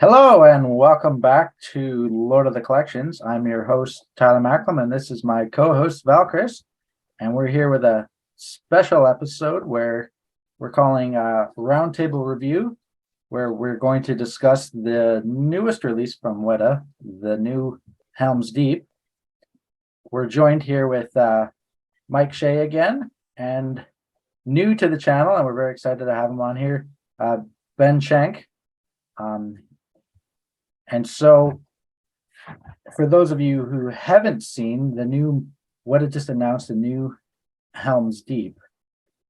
Hello and welcome back to Lord of the Collections. I'm your host, Tyler Macklem, and this is my co-host, Val Chris. And we're here with a special episode where we're calling a Roundtable Review, where we're going to discuss the newest release from Weta, the new Helm's Deep. We're joined here with Mike Shea again, and new to the channel, and we're very excited to have him on here, Ben Shank. And so, for those of you who haven't seen the new, Weta just announced a new Helm's Deep,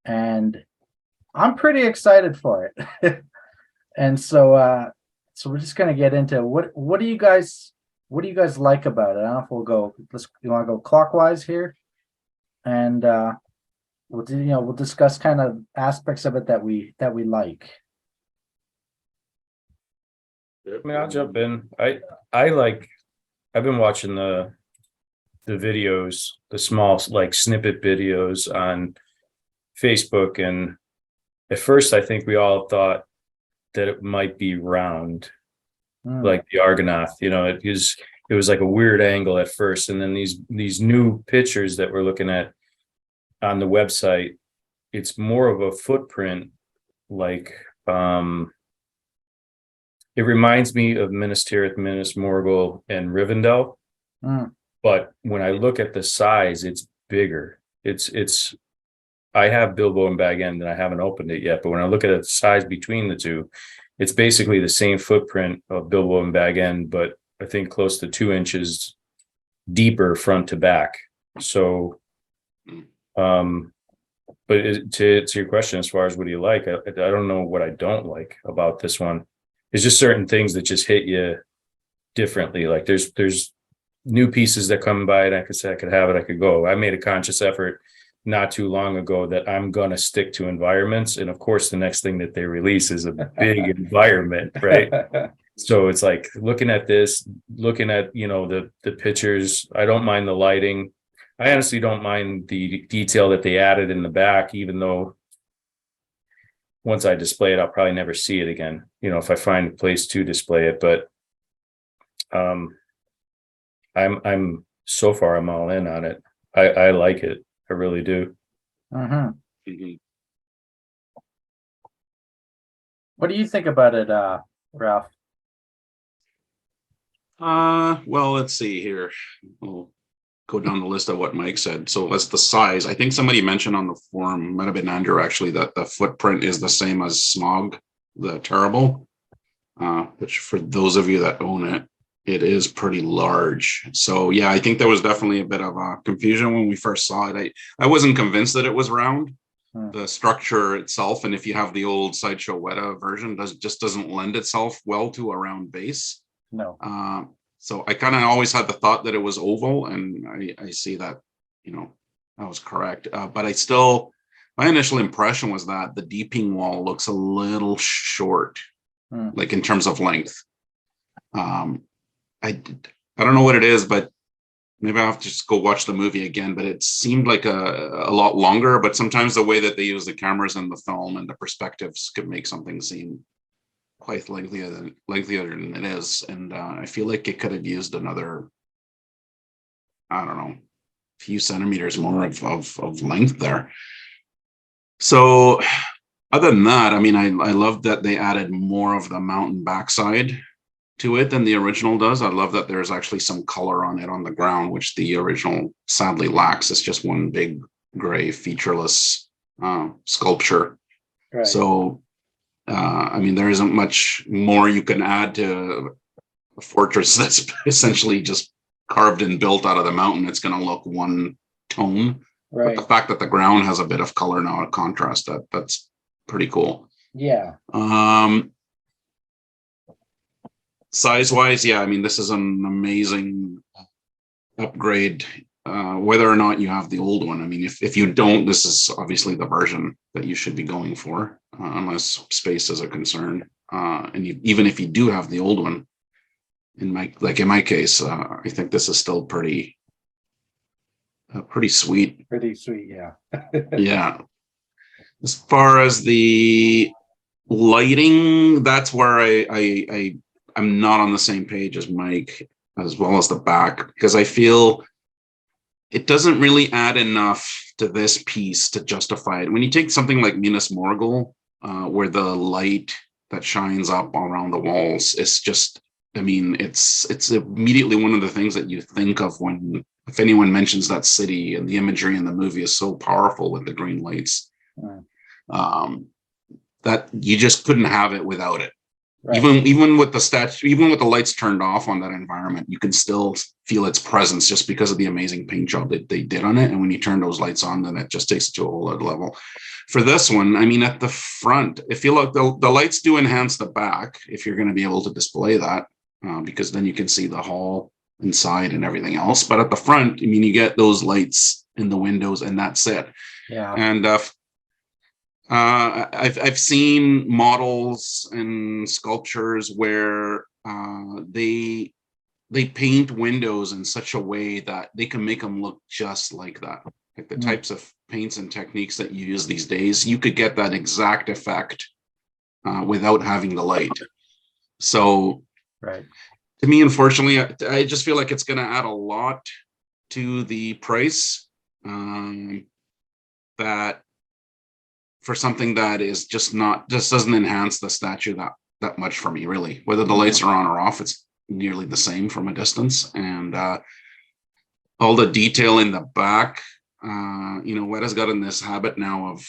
and I'm pretty excited for it. And so we're just gonna get into what do you guys like about it? I don't know if you want to go clockwise here, and we'll discuss kind of aspects of it that we like. I mean, I'll jump in. I've been watching the videos, the small like snippet videos on Facebook, and at first I think we all thought that it might be round, like the Argonath. It was like a weird angle at first, and then these new pictures that we're looking at on the website, it's more of a footprint, like it reminds me of Minas Tirith, Minas Morgul, and Rivendell. But when I look at the size, it's bigger. I have Bilbo and Bag End and I haven't opened it yet, but when I look at the size between the two, it's basically the same footprint of Bilbo and Bag End, but I think close to 2 inches deeper front to back. So, but to your question, as far as what do you like, I don't know what I don't like about this one. It's just certain things that just hit you differently. Like there's new pieces that come by and I could say I could have it, I could go. I made a conscious effort not too long ago that I'm gonna stick to environments. And of course, the next thing that they release is a big environment, right? So it's like looking at this, looking at the pictures. I don't mind the lighting. I honestly don't mind the detail that they added in the back, even though once I display it, I'll probably never see it again, if I find a place to display it. But I'm so far, I'm all in on it. I like it. I really do. What do you think about it, Ralph? Well, let's see here. We'll go down the list of what Mike said. So that's the size. I think somebody mentioned on the forum, might have been Andrew actually, that the footprint is the same as Smog the Terrible, which for those of you that own it, it is pretty large. So yeah, I think there was definitely a bit of confusion when we first saw it. I wasn't convinced that it was round. The structure itself, and if you have the old Sideshow Weta version, just doesn't lend itself well to a round base. No. So I kind of always had the thought that it was oval, and I see that, that was correct. But my initial impression was that the deeping wall looks a little short, like in terms of length. I don't know what it is, but maybe I'll have to just go watch the movie again. But it seemed like a lot longer. But sometimes the way that they use the cameras in the film and the perspectives could make something seem quite lengthier than it is. And I feel like it could have used another, I don't know, few centimeters more of length there. So other than that, I mean, I love that they added more of the mountain backside to it than the original does. I love that there's actually some color on it on the ground, which the original sadly lacks. It's just one big gray featureless sculpture. Right. So I mean, there isn't much more you can add to a fortress that's essentially just carved and built out of the mountain. It's going to look one tone. Right. But the fact that the ground has a bit of color now, a contrast, that's pretty cool. Yeah. Size-wise, yeah, I mean, this is an amazing upgrade. Whether or not you have the old one, I mean, if you don't, this is obviously the version that you should be going for, unless space is a concern. And even if you do have the old one, in my case, I think this is still pretty sweet. Pretty sweet, yeah. Yeah. As far as the lighting, that's where I I'm not on the same page as Mike, as well as the back, because I feel it doesn't really add enough to this piece to justify it. When you take something like Minas Morgul, where the light that shines up around the walls, it's just, I mean, it's immediately one of the things that you think of when, if anyone mentions that city, and the imagery in the movie is so powerful with the green lights, that you just couldn't have it without it. Right. Even with the statue, even with the lights turned off on that environment, you can still feel its presence just because of the amazing paint job that they did on it. And when you turn those lights on, then it just takes it to a whole other level. For this one, I mean, at the front, I feel like the lights do enhance the back if you're going to be able to display that, because then you can see the hall inside and everything else. But at the front, I mean, you get those lights in the windows, and that's it. Yeah. And I've seen models and sculptures where they paint windows in such a way that they can make them look just like that. Like the types of paints and techniques that you use these days, you could get that exact effect without having the light. So, right. To me, unfortunately, I just feel like it's going to add a lot to the price. That for something that is just doesn't enhance the statue that much for me, really. Whether the lights are on or off, it's nearly the same from a distance. And all the detail in the back, Weta's got in this habit now of,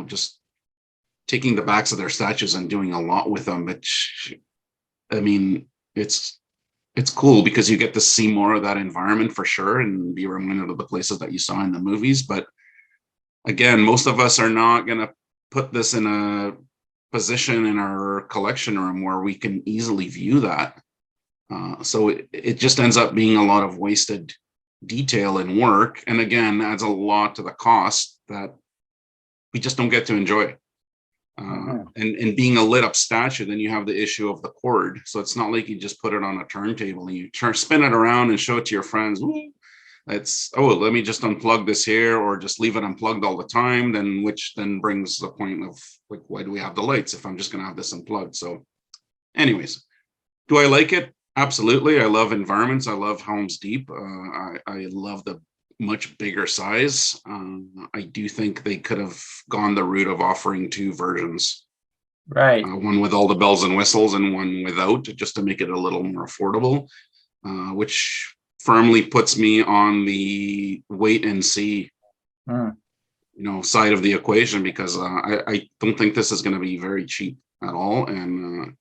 just taking the backs of their statues and doing a lot with them, which, I mean, it's cool because you get to see more of that environment for sure and be reminded of the places that you saw in the movies. But again, most of us are not going to put this in a position in our collection room where we can easily view that. So it just ends up being a lot of wasted detail and work. And again, adds a lot to the cost that we just don't get to enjoy. And being a lit up statue, then you have the issue of the cord. So it's not like you just put it on a turntable and you spin it around and show it to your friends. Ooh, let me just unplug this here, or just leave it unplugged all the time, which brings the point of, like, why do we have the lights if I'm just going to have this unplugged? So anyways, do I like it? Absolutely. I love environments. I love Helm's Deep. I love the much bigger size. I do think they could have gone the route of offering two versions, right? One with all the bells and whistles and one without, just to make it a little more affordable, which firmly puts me on the wait and see side of the equation, because I don't think this is going to be very cheap at all. And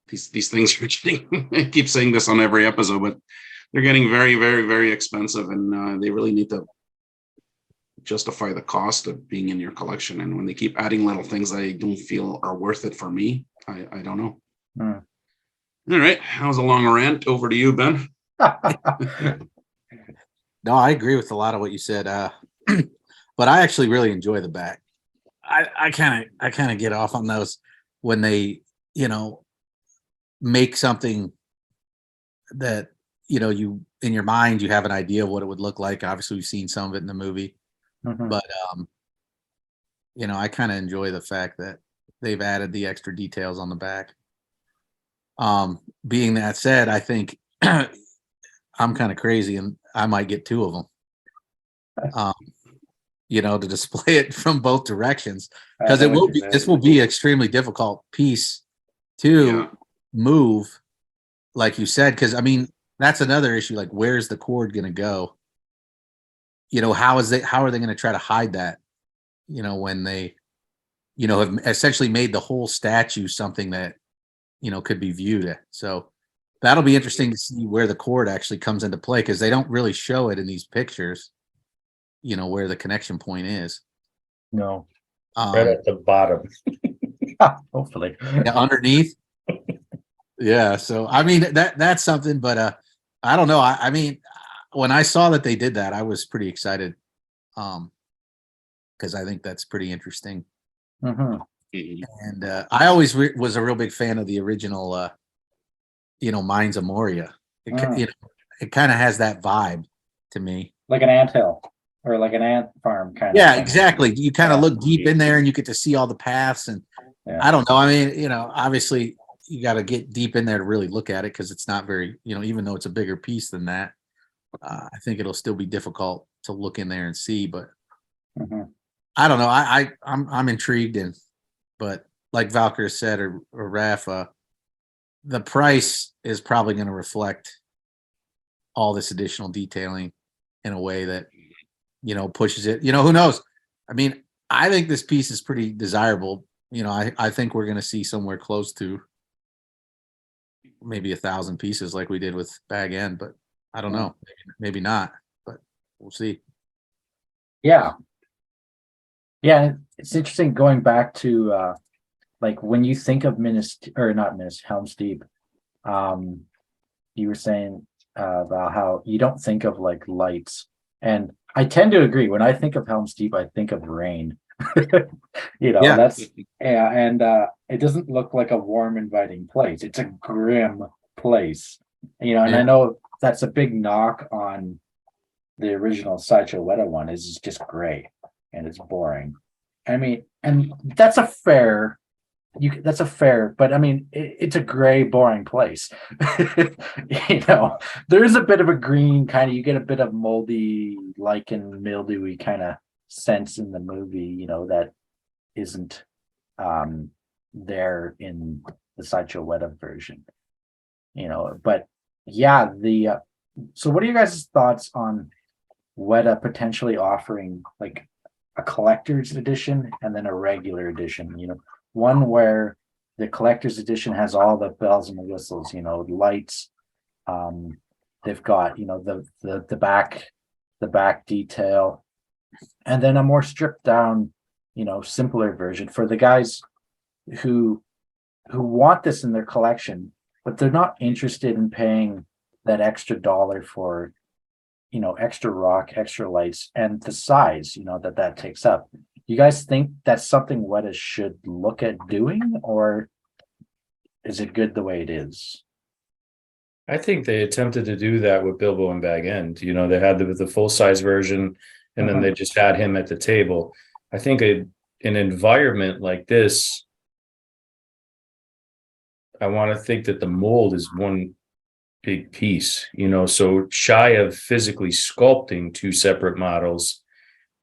these things are getting, I keep saying this on every episode, but they're getting very, very, very expensive, and they really need to justify the cost of being in your collection. And when they keep adding little things I don't feel are worth it for me, I don't know. All right, that was a long rant. Over to you, Ben. No, I agree with a lot of what you said, but I actually really enjoy the back. I kind of get off on those when they, make something that, you in your mind, you have an idea of what it would look like. Obviously, we've seen some of it in the movie, but I kind of enjoy the fact that they've added the extra details on the back. Being that said, I think I'm kind of crazy, and I might get two of them. To display it from both directions, because this will be extremely difficult piece to move, like you said, because I mean, that's another issue. Like, where's the cord going to go? How are they going to try to hide that? When they, have essentially made the whole statue something that, could be viewed. So that'll be interesting to see where the cord actually comes into play, because they don't really show it in these pictures, where the connection point is. No, right at the bottom. Hopefully. Yeah, underneath. Yeah. So, I mean, that's something, but I don't know. I mean, when I saw that they did that, I was pretty excited. Because I think that's pretty interesting. And I always was a real big fan of the original, Mines of Moria. It kind of has that vibe to me. Like an anthill or like an ant farm kind of. Yeah, exactly. You kind of look deep in there and you get to see all the paths. And I don't know. I mean, obviously you got to get deep in there to really look at it because it's not very, even though it's a bigger piece than that, I think it'll still be difficult to look in there and see. But Mhm. I don't know. I'm intrigued, but like Valkyr said, or Rafa, the price is probably going to reflect all this additional detailing in a way that pushes it. Who knows? I mean, I think this piece is pretty desirable. I think we're going to see somewhere close to maybe 1,000 pieces like we did with Bag End, but I don't know. Maybe not, but we'll see. Yeah. Yeah, it's interesting going back to like when you think of Helm's Deep, you were saying about how you don't think of like lights. And I tend to agree. When I think of Helm's Deep, I think of rain. Yeah. That's and it doesn't look like a warm, inviting place. It's a grim place. And Yeah. I know that's a big knock on the original Sideshow Weta one, is it's just gray and it's boring. I mean, and that's a fair, but I mean, it's a gray, boring place. There is a bit of a green kind of, you get a bit of moldy, lichen, mildewy kind of sense in the movie, that isn't there in the Sideshow Weta version, but yeah, so what are you guys' thoughts on Weta potentially offering like a collector's edition and then a regular edition, one where the collector's edition has all the bells and the whistles, lights. They've got, the back detail, and then a more stripped down, simpler version for the guys who want this in their collection, but they're not interested in paying that extra dollar for, extra rock, extra lights, and the size, that takes up. You guys think that's something Weta should look at doing, or is it good the way it is? I think they attempted to do that with Bilbo and Bag End. They had the full size version, and then they just had him at the table. I think an environment like this, I want to think that the mold is one big piece, so shy of physically sculpting two separate models.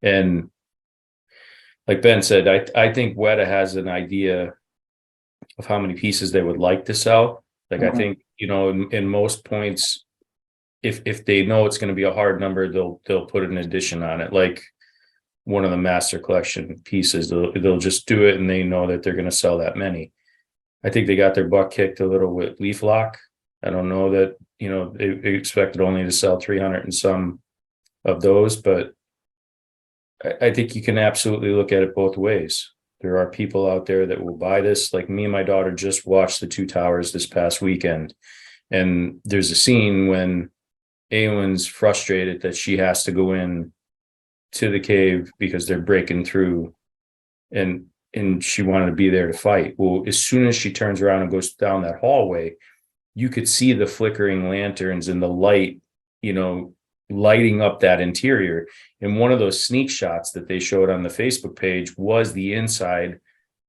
And like Ben said, I think Weta has an idea of how many pieces they would like to sell. Like, I think, in most points, if they know it's going to be a hard number, they'll put an addition on it. Like one of the master collection pieces, they'll just do it and they know that they're going to sell that many. I think they got their butt kicked a little with Leaf Lock. I don't know that, they expected only to sell 300 and some of those, but I think you can absolutely look at it both ways. There are people out there that will buy this. Like me and my daughter just watched The Two Towers this past weekend. And there's a scene when Eowyn's frustrated that she has to go in to the cave because they're breaking through, and she wanted to be there to fight. Well, as soon as she turns around and goes down that hallway, you could see the flickering lanterns and the light, lighting up that interior. And one of those sneak shots that they showed on the Facebook page was the inside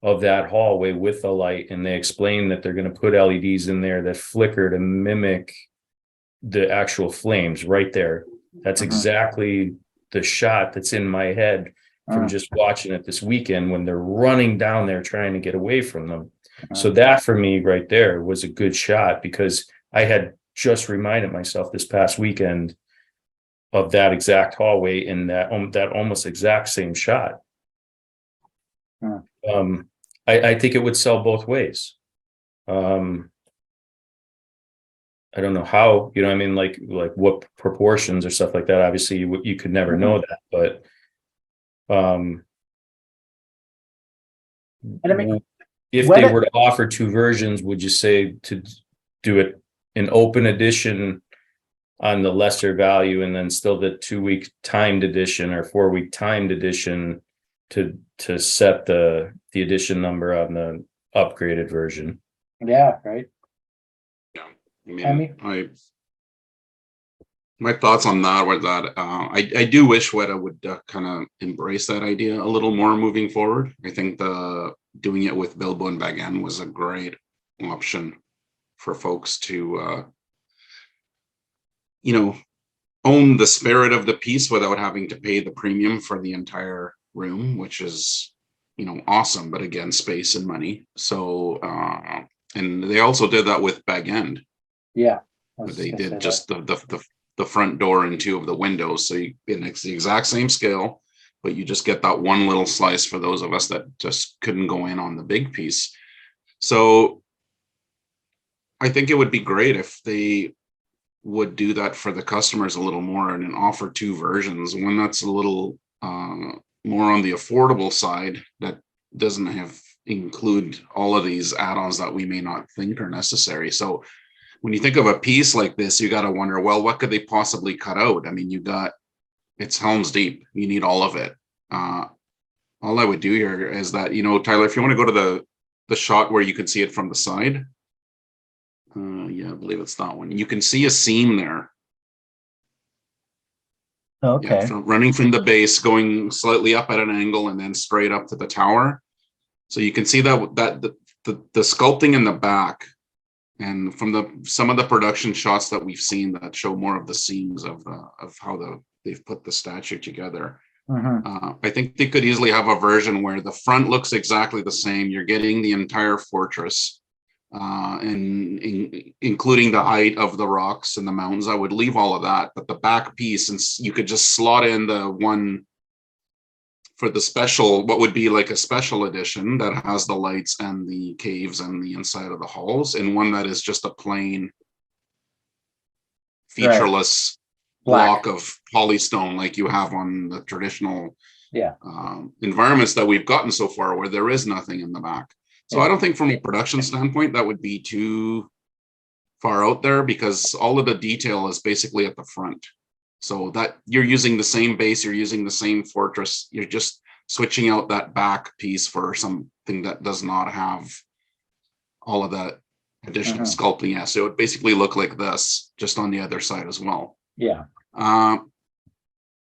of that hallway with the light. And they explained that they're going to put LEDs in there that flicker to mimic the actual flames right there. That's exactly the shot that's in my head from just watching it this weekend when they're running down there trying to get away from them. So that for me right there was a good shot, because I had just reminded myself this past weekend of that exact hallway in that almost exact same shot. I think it would sell both ways. I don't know how, like what proportions or stuff like that. Obviously you could never know that, but and I mean, if they were to offer two versions, would you say to do it an open edition on the lesser value and then still the 2-week timed edition or 4-week timed edition to set the edition number on the upgraded version? Yeah, right. Yeah, my thoughts on that were that I do wish Weta would kind of embrace that idea a little more moving forward. I think doing it with Bilbo and Bag End was a great option for folks to, own the spirit of the piece without having to pay the premium for the entire room, which is, awesome. But again, space and money. So, and they also did that with Bag End. Yeah. They did just the front door and two of the windows. So it's the exact same scale, but you just get that one little slice for those of us that just couldn't go in on the big piece. So I think it would be great if they would do that for the customers a little more and then offer two versions. One that's a little more on the affordable side that doesn't include all of these add-ons that we may not think are necessary. So when you think of a piece like this, you got to wonder, well, what could they possibly cut out? I mean, it's Helm's Deep. You need all of it. All I would do here is that, Tyler, if you want to go to the shot where you can see it from the side. Yeah, I believe it's that one. You can see a seam there. Okay. Yeah, running from the base, going slightly up at an angle and then straight up to the tower. So you can see that the sculpting in the back, and from some of the production shots that we've seen that show more of the seams of how they've put the statue together. I think they could easily have a version where the front looks exactly the same. You're getting the entire fortress, and including the height of the rocks and the mountains. I would leave all of that, but the back piece, since you could just slot in the one for the special, what would be like a special edition that has the lights and the caves and the inside of the halls, and one that is just a plain featureless block of polystone like you have on the traditional environments that we've gotten so far, where there is nothing in the back. So I don't think from a production standpoint that would be too far out there, because all of the detail is basically at the front. So that you're using the same base, you're using the same fortress, you're just switching out that back piece for something that does not have all of that additional sculpting. Yeah, so it would basically look like this, just on the other side as well. Yeah.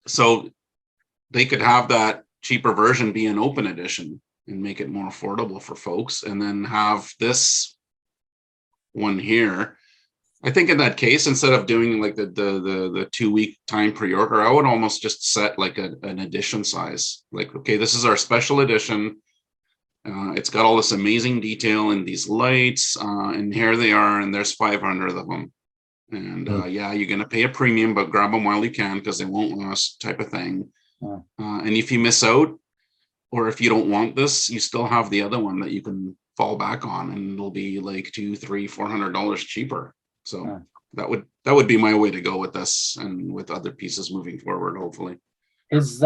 So they could have that cheaper version be an open edition and make it more affordable for folks, and then have this one here. I think in that case, instead of doing like the 2-week time pre-order, I would almost just set like an edition size. Like, okay, this is our special edition. It's got all this amazing detail and these lights, and here they are, and there's 500 of them. And yeah, you're gonna pay a premium, but grab them while you can because they won't last, type of thing. And if you miss out, or if you don't want this, you still have the other one that you can fall back on, and it'll be like $200, $300, $400 cheaper. So that would be my way to go with this, and with other pieces moving forward, hopefully. Is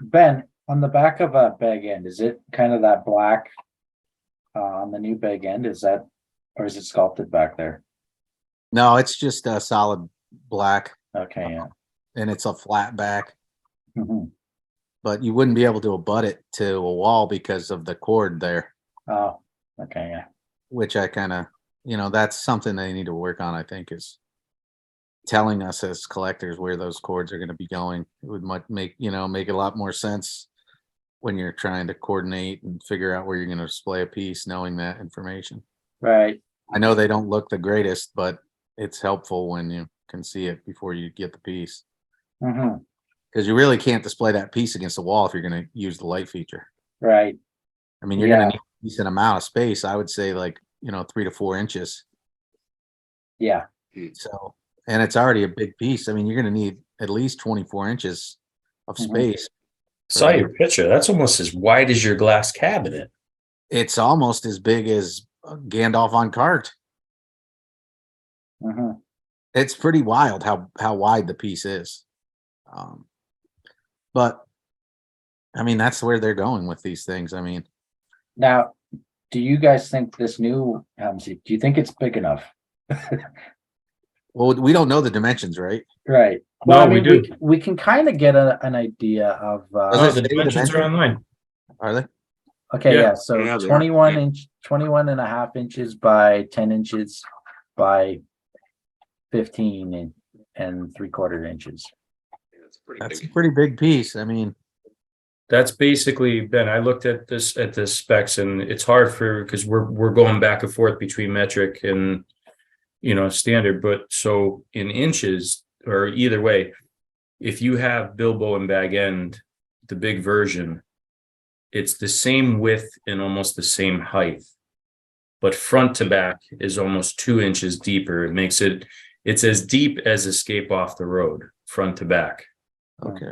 Ben, on the back of a Bag End, is it kind of that black on the new Bag End? Is that, or is it sculpted back there? No, it's just a solid black. Okay, yeah. And it's a flat back. But you wouldn't be able to abut it to a wall because of the cord there. Oh, okay, yeah. Which I kind of, that's something they need to work on, I think, is telling us as collectors where those cords are going to be going. It would make a lot more sense when you're trying to coordinate and figure out where you're going to display a piece, knowing that information. Right. I know they don't look the greatest, but it's helpful when you can see it before you get the piece. Because you really can't display that piece against the wall if you're going to use the light feature. Right. I mean, you're going to need a decent amount of space. I would say 3 to 4 inches. Yeah. So, and it's already a big piece. I mean, you're going to need at least 24 inches of space. Saw your picture. That's almost as wide as your glass cabinet. It's almost as big as Gandalf on cart. It's pretty wild how wide the piece is. But I mean, that's where they're going with these things. I mean, now, do you guys think this new do you think it's big enough? Well, we don't know the dimensions, right? Right. Well, I mean, we can kind of get an idea of the dimensions are online. Are they? Okay, yeah. So 21 and a half inches by 10 inches by 15 and 3/4 inches. It's pretty That's big. a pretty big piece. I mean, That's basically, Ben, I looked at the specs, and it's hard because we're going back and forth between metric and standard. But so in inches, or either way, if you have Bilbo and Bag End, the big version, it's the same width and almost the same height, but front to back is almost 2 inches deeper. It's as deep as Escape Off the Road, front to back. Okay.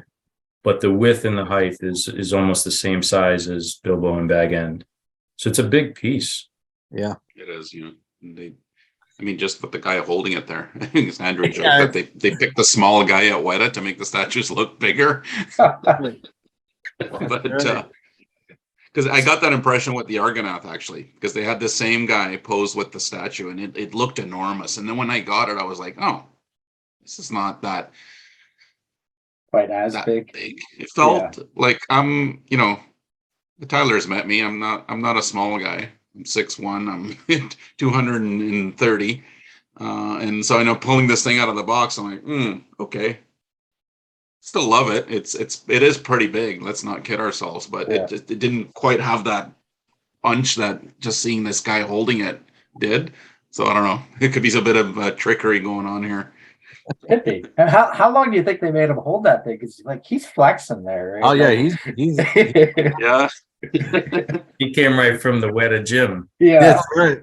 But the width and the height is almost the same size as Bilbo and Bag End. So it's a big piece. Yeah. It is, just with the guy holding it there. I think it's Andrew joke that they picked the small guy at Weta to make the statues look bigger. But because I got that impression with the Argonath, actually, because they had the same guy pose with the statue, and it looked enormous. And then when I got it, I was like, oh, this is not that quite as big. It felt like Tyler's met me. I'm not a small guy. I'm 6'1", I'm 230. And so I know pulling this thing out of the box, I'm like, okay. Still love it. It is pretty big. Let's not kid ourselves, but it didn't quite have that punch that just seeing this guy holding it did. So I don't know. It could be a bit of trickery going on here. Could be. And how long do you think they made him hold that thing? Because he's flexing there. Right? Oh yeah, he's yeah. He came right from the Weta gym. Yeah. That's right.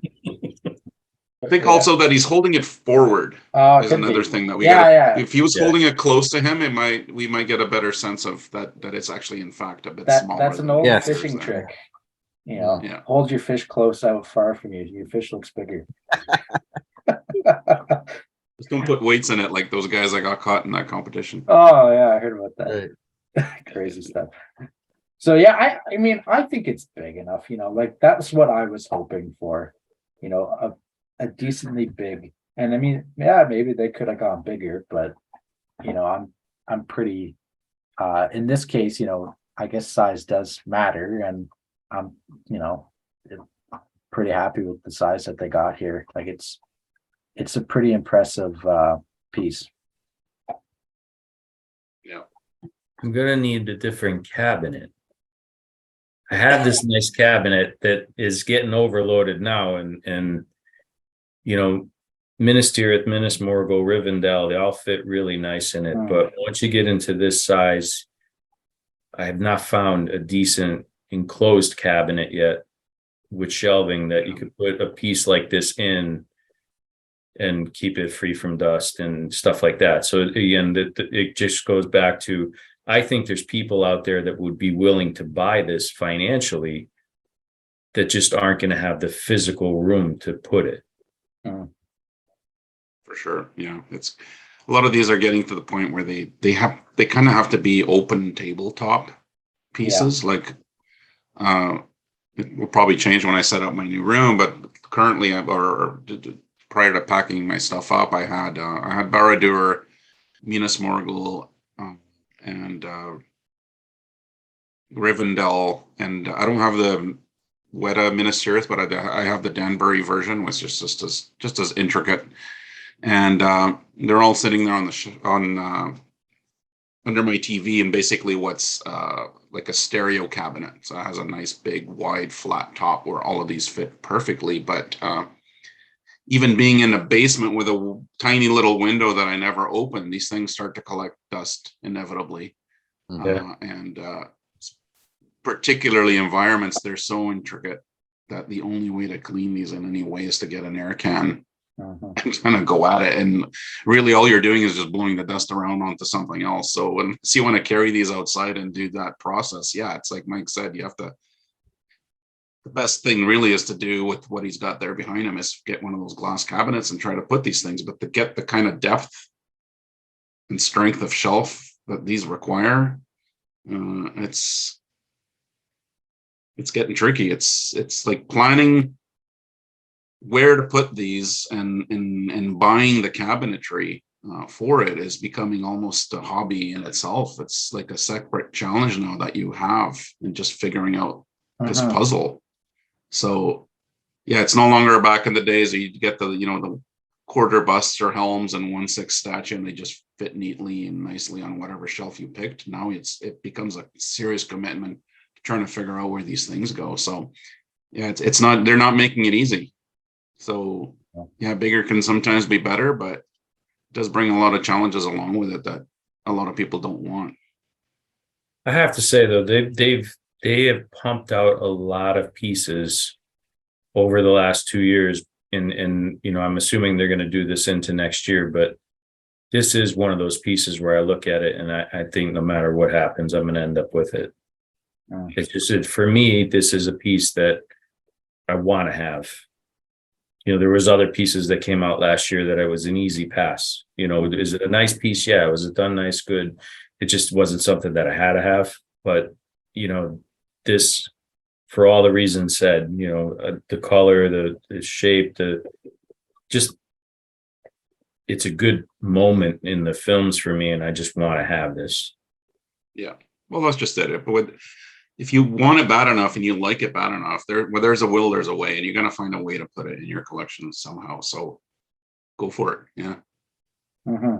I think also that he's holding it forward is another thing that we if he was holding it close to him, we might get a better sense of that it's actually in fact a bit smaller. That's an old fishing trick. Hold your fish close out far from you. Your fish looks bigger. Just don't put weights in it like those guys that got caught in that competition. Oh yeah, I heard about that. Right. Crazy stuff. So yeah, I think it's big enough. That's what I was hoping for. A decently big, and maybe they could have gone bigger, but I'm pretty in this case, I guess size does matter, and I'm pretty happy with the size that they got here. It's a pretty impressive piece. Yeah, I'm gonna need a different cabinet. I have this nice cabinet that is getting overloaded now, and Minas Tirith, Minas Morgul, Rivendell, they all fit really nice in it. But once you get into this size, I have not found a decent enclosed cabinet yet with shelving that you could put a piece like this in and keep it free from dust and stuff like that. So again, it just goes back to, I think there's people out there that would be willing to buy this financially that just aren't going to have the physical room to put it. For sure. Yeah. It's a lot of these are getting to the point where they kind of have to be open tabletop pieces. Like it will probably change when I set up my new room, but currently prior to packing my stuff up, I had Barad-dûr, Minas Morgul, and Rivendell, and I don't have the Weta Minas Tirith, but I have the Danbury version, which is just as intricate, and they're all sitting there on under my TV, and basically what's like a stereo cabinet. So it has a nice big wide flat top where all of these fit perfectly, but even being in a basement with a tiny little window that I never open, these things start to collect dust inevitably. And particularly environments, they're so intricate that the only way to clean these in any way is to get an air can and kind of go at it. And really all you're doing is just blowing the dust around onto something else. So when you want to carry these outside and do that process, it's like Mike said, you have to, the best thing really is to do with what he's got there behind him is get one of those glass cabinets and try to put these things, but to get the kind of depth and strength of shelf that these require, it's getting tricky. It's like planning where to put these and buying the cabinetry for it is becoming almost a hobby in itself. It's like a separate challenge now that you have in just figuring out this puzzle. So it's no longer back in the days that you get the quarter busts or helms and 1/6 statue and they just fit neatly and nicely on whatever shelf you picked. Now it becomes a serious commitment trying to figure out where these things go. So yeah, it's not, they're not making it easy. So yeah, bigger can sometimes be better, but it does bring a lot of challenges along with it that a lot of people don't want. I have to say though, they have pumped out a lot of pieces over the last 2 years. And you know, I'm assuming they're going to do this into next year, but this is one of those pieces where I look at it and I think no matter what happens, I'm going to end up with it. It's just, for me, this is a piece that I want to have. You know, there was other pieces that came out last year that I was an easy pass. You know, is it a nice piece? Yeah. Was it done nice? Good. It just wasn't something that I had to have. But, you know, this, for all the reasons said, you know, the color, the shape, it's a good moment in the films for me. And I just want to have this. Yeah. Well, that's just it. But if you want it bad enough and you like it bad enough, where there's a will, there's a way, and you're going to find a way to put it in your collection somehow. So go for it. Yeah. Mm-hmm.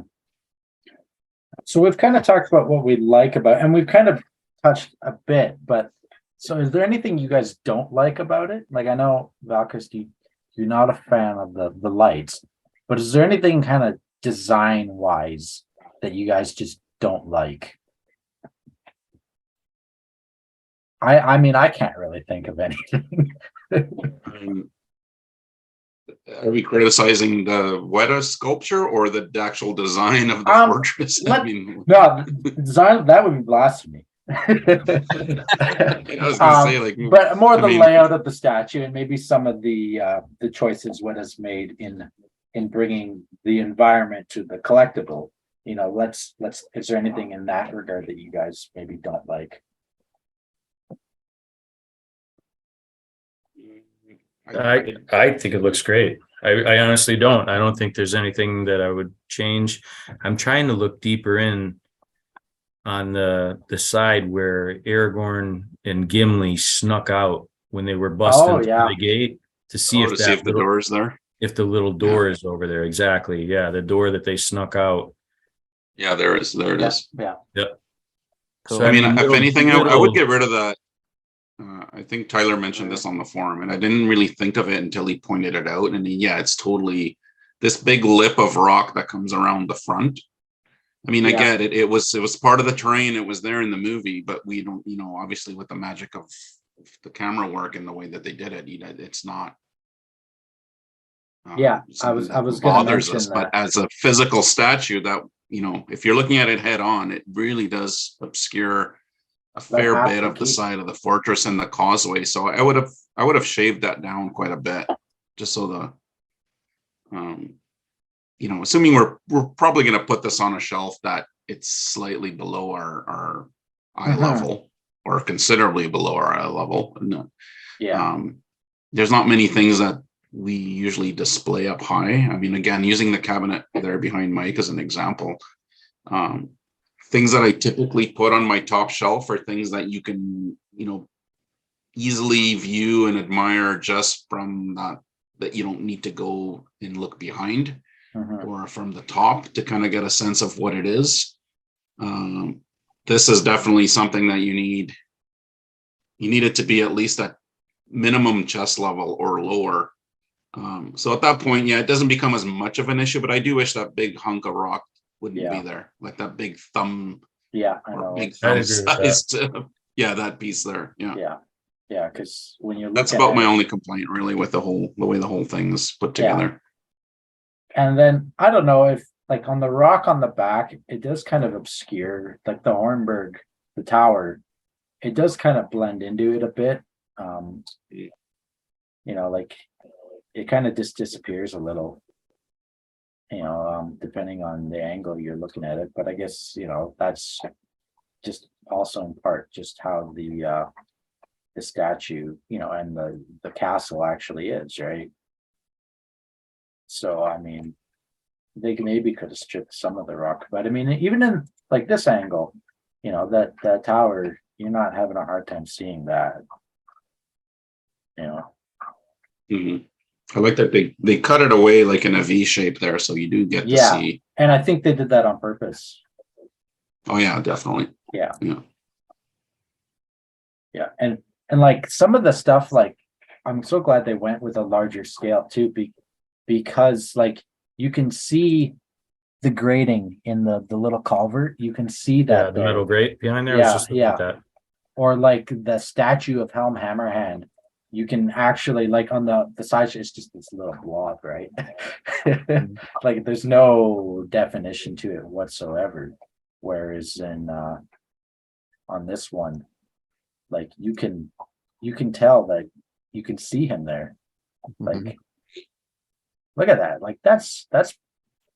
So we've kind of talked about what we like about, and we've kind of touched a bit, but so is there anything you guys don't like about it? Like, I know, Valkyrus, you're not a fan of the lights, but is there anything kind of design wise that you guys just don't like? I mean, I can't really think of anything. Are we criticizing the Weta sculpture or the actual design of the fortress? I mean, no, design, that would be blasphemy. I was gonna say, like, but more the layout of the statue and maybe some of the choices Weta's made in bringing the environment to the collectible. You know, let's. Is there anything in that regard that you guys maybe don't like? I think it looks great. I honestly don't. I don't think there's anything that I would change. I'm trying to look deeper in on the side where Aragorn and Gimli snuck out when they were busting through the gate to see if the door is there. If the little door is over there. Exactly. Yeah, the door that they snuck out. Yeah, there it is. Yeah. Yep. Cool. So I mean, if anything, I would get rid of that. I think Tyler mentioned this on the forum, and I didn't really think of it until he pointed it out. And yeah, it's totally this big lip of rock that comes around the front. I mean, I get it. It was part of the terrain. It was there in the movie, but we don't, you know, obviously with the magic of the camera work and the way that they did it, it's not. I was going to mention us, but as a physical statue, that, you know, if you're looking at it head on, it really does obscure a fair bit of the side of the fortress and the causeway. So I would have shaved that down quite a bit, just so the, you know, assuming we're probably going to put this on a shelf that it's slightly below our eye level, or considerably below our eye level. And, there's not many things that we usually display up high. I mean, again, using the cabinet there behind Mike as an example, things that I typically put on my top shelf are things that you can, you know, easily view and admire just from that you don't need to go and look behind or from the top to kind of get a sense of what it is. This is definitely something that you need it to be at least at minimum chest level or lower. So at that point, it doesn't become as much of an issue, but I do wish that big hunk of rock wouldn't be there, like that big thumb. I know. Big thumb sized. That piece there. Yeah, because when you look that's about my only complaint really with the way the whole thing is put together. And then I don't know if, like, on the rock on the back, it does kind of obscure, like the Hornburg, the tower, it does kind of blend into it a bit. You know, like it kind of just disappears a little, you know, depending on the angle you're looking at it. But I guess, you know, that's just also in part just how the statue, you know, and the castle actually is, right? So I mean, they maybe could have stripped some of the rock, but I mean, even in like this angle, you know, that tower, you're not having a hard time seeing that, you know. I like that they cut it away like in a V shape there, so you do get to see And I think they did that on purpose. Oh yeah, definitely. Yeah. Yeah. Yeah. And like some of the stuff, like I'm so glad they went with a larger scale too, because like you can see the grading in the little culvert. You can see Yeah, that the there. metal grate behind there. I was Yeah, just looking at yeah. that. Or like the statue of Helm Hammerhand. You can actually like on the side, it's just this little blob, right? Like there's no definition to it whatsoever. Whereas in on this one, like you can tell that you can see him there. Like look at that. Like that's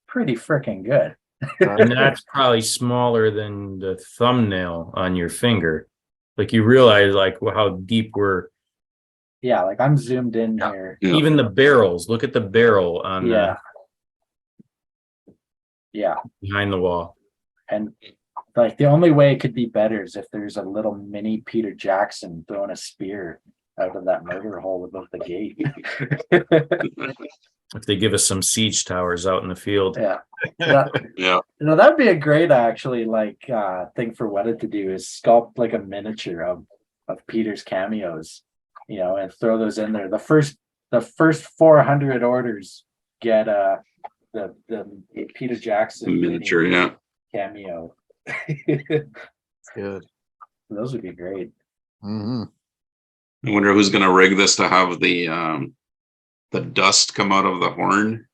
pretty freaking good. And that's probably smaller than the thumbnail on your finger. Like you realize like how deep we're, Yeah, like I'm zoomed in Yeah. here. Yeah. even the barrels. Look at the barrel on Yeah. Yeah. behind the wall. And like the only way it could be better is if there's a little mini Peter Jackson throwing a spear out of that murder hole above the gate. If they give us some siege towers out in the field. Yeah. That, Yeah. you know, that'd be a great actually like thing for Weta to do is sculpt like a miniature of Peter's cameos, you know, and throw those in there. The first 400 orders get the Peter Jackson Miniature, yeah. cameo. Good. Those would be great. Mm-hmm. I wonder who's gonna rig this to have the dust come out of the horn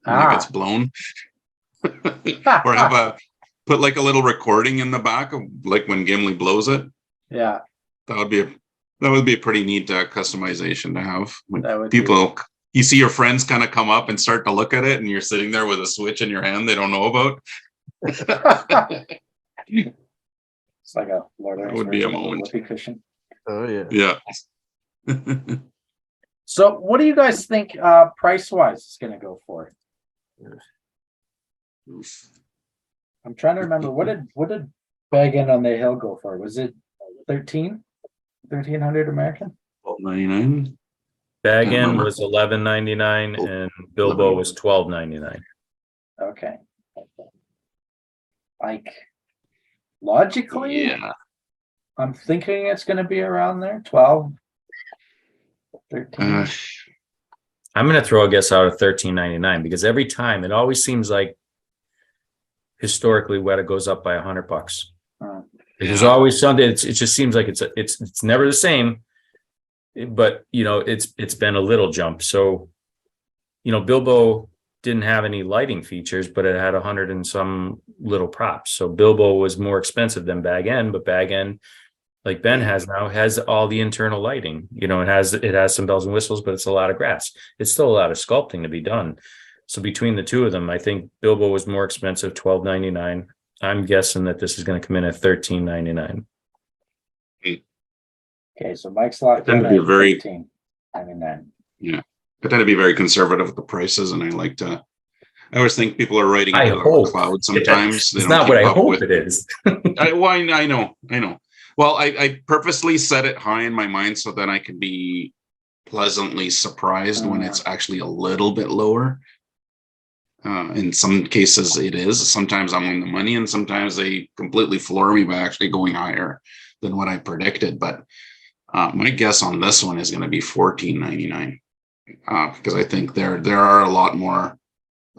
when it gets blown. Or have put like a little recording in the back of like when Gimli blows it. Yeah, That would be a pretty neat customization to have. When that would people, you see your friends kind of come up and start to look at it, and you're sitting there with a Switch in your hand they don't know about. It's like a Lord of the That would be a Rings moment. whoopee cushion. Oh yeah. Yeah. So, what do you guys think price wise is going to go for? I'm trying to remember what did Bag End on the Hill go for? Was it 1,300 American? 99. Bag Can't End remember. was $11.99 Oh, and Bilbo was $12.99. Okay. Like logically, Yeah. I'm thinking it's going to be around there, 12, 13. I'm gonna throw a guess out of $13.99 because every time it always seems like historically Weta goes up by $100. Uh, There's Yeah. always something. It just seems like it's never the same, but you know it's been a little jump. So, you know, Bilbo didn't have any lighting features, but it had 100 and some little props. So Bilbo was more expensive than Bag End, but Bag End, like Ben has now, has all the internal lighting. You know, it has some bells and whistles, but it's a lot of grass. It's still a lot of sculpting to be done. So between the two of them, I think Bilbo was more expensive, $12.99. I'm guessing that this is going to come in at $13.99. okay, so Mike's locked tend in to be at very- 13.99. Yeah. I tend to be very conservative with the prices, and I always think people are writing I it out of hope. a cloud sometimes. It's They don't not what keep I up hope with it is. I know. Well, I purposely set it high in my mind so that I can be pleasantly surprised when it's actually a little bit lower. In some cases it is. Sometimes I'm on the money, and sometimes they completely floor me by actually going higher than what I predicted. But my guess on this one is going to be $14.99 because I think there are a lot more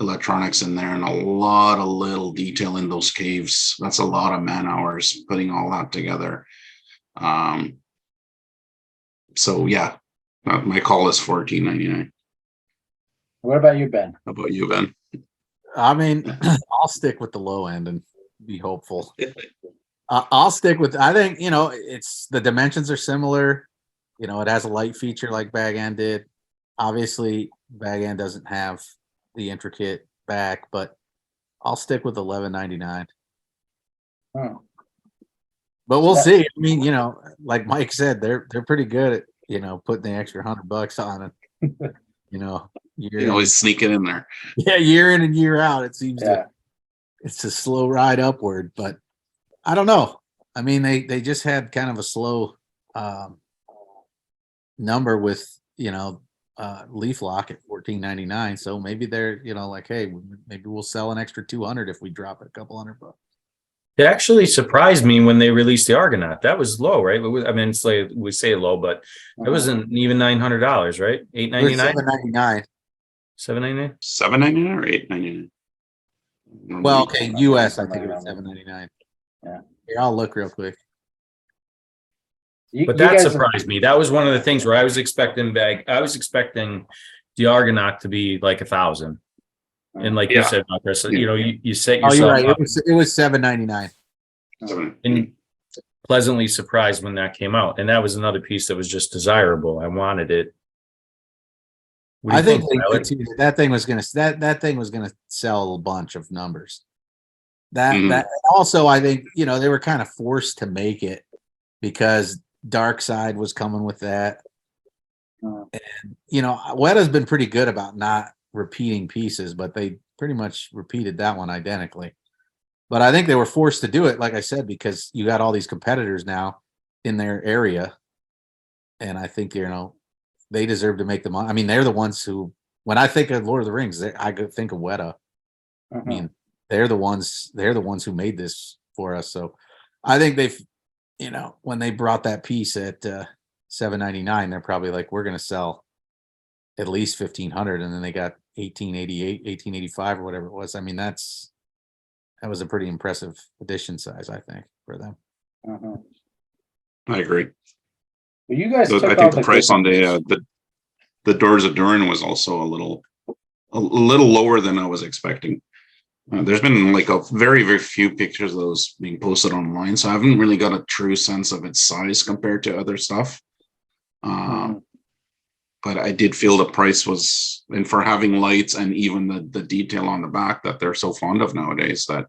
electronics in there and a lot of little detail in those caves. That's a lot of man hours putting all that together. So yeah, my call is $14.99. What about you, Ben? How about you, Ben? I mean, I'll stick with the low end and be hopeful. I'll stick with. I think it's the dimensions are similar. It has a light feature like Bag End did. Obviously, Bag End doesn't have the intricate back, but I'll stick with $11.99. Hmm. But we'll see. I mean, like Mike said, they're pretty good at putting the extra $100 on it. You can always sneak it in there. Yeah, year in and year out, it seems Yeah. it's a slow ride upward. But I don't know. I mean, they just had kind of a slow number with leaf lock at $14.99. So maybe they're, like, hey, maybe we'll sell an extra 200 if we drop it a couple $100. It actually surprised me when they released the Argonaut. That was low, right? I mean, it's like we say low, but it wasn't even $900, right? $899, $7.99. $799. $7.99 or $8.99? Well, okay, US, I think it was $7.99. Yeah. Here, I'll look real quick. But that surprised me. That was one of the things where I was expecting the Argonaut to be like 1,000. And like you said, Chris, you set yourself you're right. up. It was $7.99. And pleasantly surprised when that came out. And that was another piece that was just desirable. I wanted it. I think that thing was gonna sell a bunch of numbers. That also, I think, they were kind of forced to make it because Dark Side was coming with that. And Weta's been pretty good about not repeating pieces, but they pretty much repeated that one identically. But I think they were forced to do it, like I said, because you got all these competitors now in their area, and I think they deserve to make the money. I mean, they're the ones who, when I think of Lord of the Rings, I think of Weta. I mean, they're the ones who made this for us. So I think they've, when they brought that piece at $7.99, they're probably like, we're going to sell at least 1,500, and then they got 1888, 1885, or whatever it was. I mean, that was a pretty impressive edition size, I think, for them. I agree. Well, you guys, I think the price on the Doors of Durin was also a little lower than I was expecting. There's been like a very, very few pictures of those being posted online, so I haven't really got a true sense of its size compared to other stuff. But I did feel the price was, and for having lights and even the detail on the back that they're so fond of nowadays, that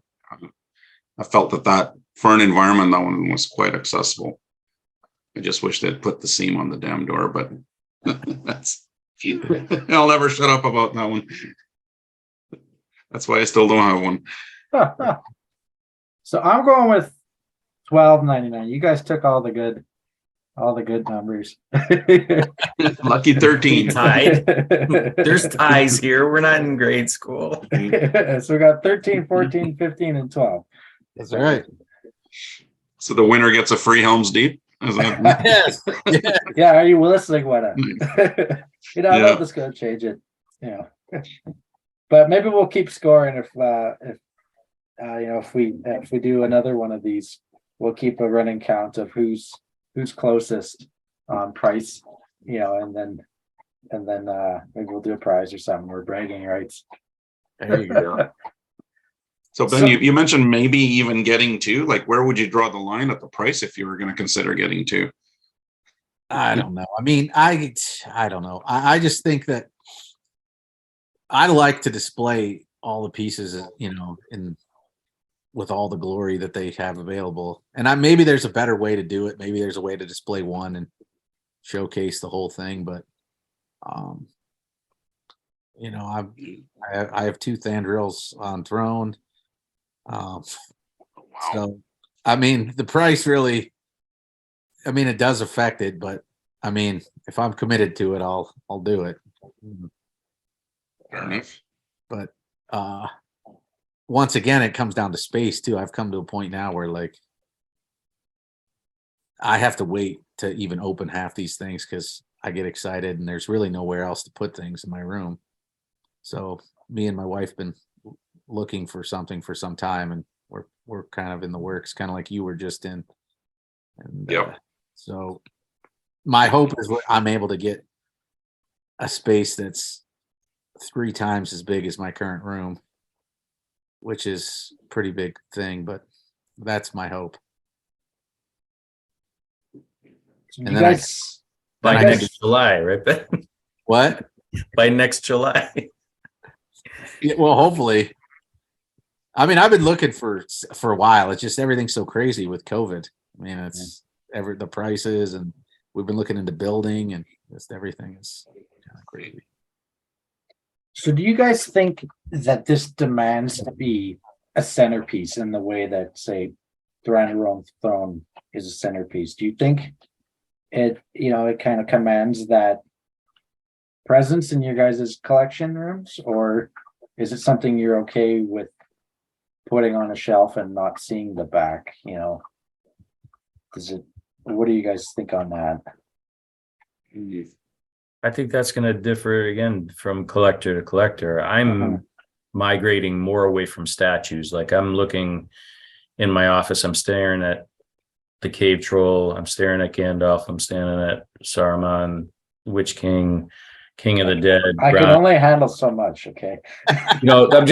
I felt that for an environment, that one was quite accessible. I just wish they'd put the seam on the damn door, but I'll never shut up about that one. That's why I still don't have one. So I'm going with $12.99. You guys took all the good numbers. Lucky 13. Tied. There's ties here. We're not in grade school. So we got 13, 14, 15, and 12. That's all right. So the winner gets a free Helm's Deep. Is that... Yes. Yeah, are you listening, Weta? I love this going to change it. But maybe we'll keep scoring if we do another one of these, we'll keep a running count of who's closest on price, and then maybe we'll do a prize or something. We're bragging rights. There you go. So Ben, you mentioned maybe even getting two. Like, where would you draw the line at the price if you were going to consider getting two? I don't know. I mean, I don't know. I just think that I like to display all the pieces, in with all the glory that they have available. And maybe there's a better way to do it. Maybe there's a way to display one and showcase the whole thing. But, I have two Thandrils on Throne. Wow. So, I mean, the price really, it does affect it, but I mean, if I'm committed to it, I'll do it. Fair enough. But, once again, it comes down to space too. I've come to a point now where like I have to wait to even open half these things because I get excited and there's really nowhere else to put things in my room. So me and my wife been looking for something for some time, and we're kind of in the works, kind of like you were just in. And so my hope is I'm able to get a space that's 3 times as big as my current room, which is a pretty big thing, but that's my hope. And then by next July, right, Ben? What? By next July. Yeah, well, hopefully. I mean, I've been looking for a while. It's just everything's so crazy with COVID. I mean, it's the prices, and we've been looking into building, and just everything is kind of crazy. So do you guys think that this demands to be a centerpiece in the way that, say, Throne is a centerpiece? Do you think it kind of commands that presence in your guys' collection rooms, or is it something you're okay with putting on a shelf and not seeing the back? You know, what do you guys think on that? I think that's going to differ again from collector to collector. I'm migrating more away from statues. Like I'm looking in my office, I'm staring at the cave troll, I'm staring at Gandalf, I'm staring at Saruman, Witch King, King of the Dead. I can only handle so much, okay? You know, I'm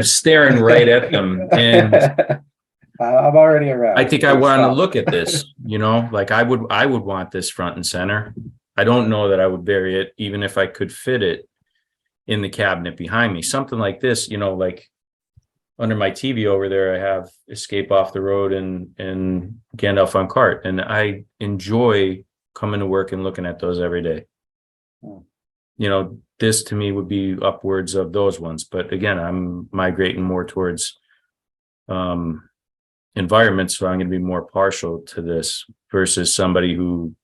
staring right at them, and I'm already around. I think I want to look at this. You know, like I would want this front and center. I don't know that I would bury it, even if I could fit it in the cabinet behind me. Something like this, you know, like under my TV over there, I have Escape Off the Road and Gandalf on Cart, and I enjoy coming to work and looking at those every day. You know, this to me would be upwards of those ones, but again, I'm migrating more towards environments, so I'm going to be more partial to this versus somebody who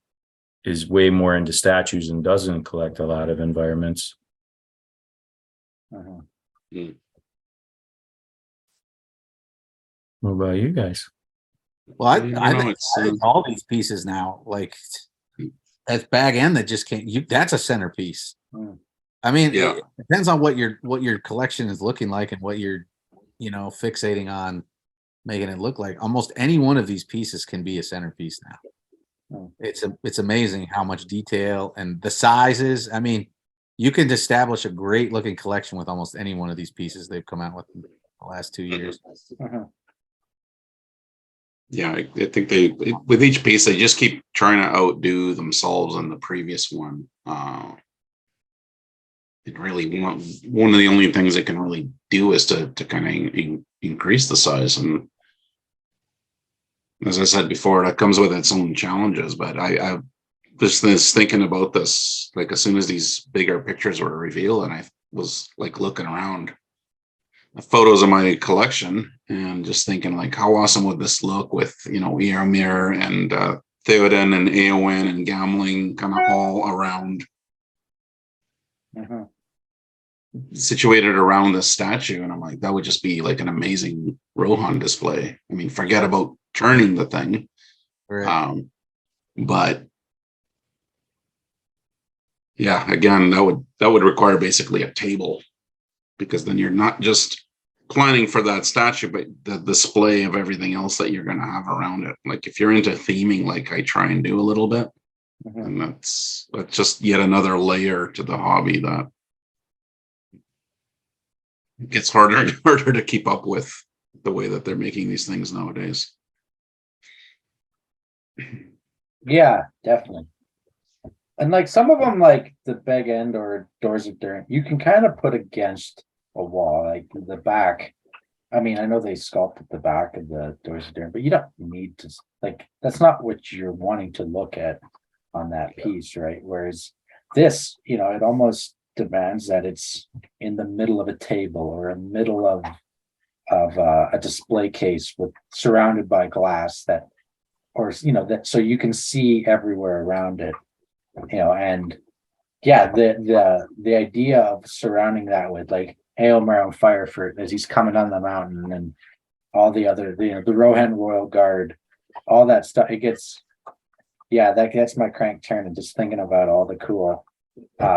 is way more into statues and doesn't collect a lot of environments. What about you guys? Well, I think all these pieces now, like that bag end that just came, that's a centerpiece. I mean, it depends on what your collection is looking like and what you're, you know, fixating on making it look like. Almost any one of these pieces can be a centerpiece now. It's amazing how much detail and the sizes. I mean, you can establish a great looking collection with almost any one of these pieces they've come out with in the last 2 years. Yeah, I think they with each piece they just keep trying to outdo themselves in the previous one. It really one of the only things they can really do is to kind of increase the size. And as I said before, that comes with its own challenges. But I was thinking about this, like as soon as these bigger pictures were revealed, and I was like looking around the photos of my collection and just thinking like, how awesome would this look with, you know, Eormir and Theoden and Eowyn and Gamling kind of all around, situated around this statue. And I'm like, that would just be like an amazing Rohan display. I mean, forget about turning the thing. Right. But yeah, again, that would require basically a table, because then you're not just planning for that statue, but the display of everything else that you're going to have around it. Like if you're into theming, like I try and do a little bit, and that's just yet another layer to the hobby that gets harder and harder to keep up with the way that they're making these things nowadays. Yeah, definitely. And like some of them, like the big end or Doors of Durham, you can kind of put against a wall, like the back. I mean, I know they sculpted the back of the Doors of Durham, but you don't need to, like, that's not what you're wanting to look at on that piece, right? Whereas this, you know, it almost demands that it's in the middle of a table or a middle of a display case with surrounded by glass that, or you know, that so you can see everywhere around it, you know. And yeah, the idea of surrounding that with like Eomer on fire for as he's coming down the mountain and all the other, you know, the Rohan Royal Guard, all that stuff, it gets, yeah, that gets my crank turning just thinking about all the cool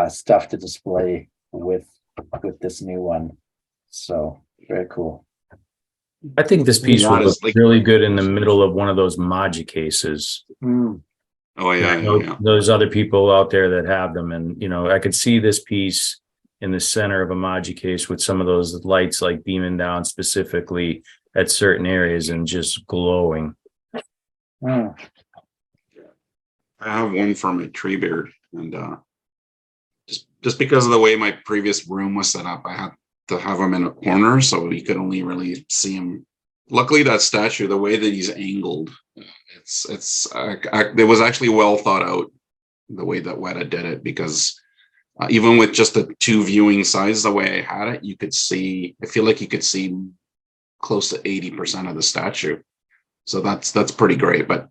stuff to display with this new one. So very cool. I think this piece would look like, really good in the middle of one of those Maji cases. Oh yeah. Those other people out there that have them, and you know, I could see this piece in the center of a Maji case with some of those lights like beaming down specifically at certain areas and just glowing. I have one for my Treebeard, and just because of the way my previous room was set up, I had to have him in a corner so you could only really see him. Luckily, that statue, the way that he's angled, it was actually well thought out the way that Weta did it, because even with just the two viewing sides, the way I had it, you could see, I feel like you could see close to 80% of the statue. So that's pretty great. But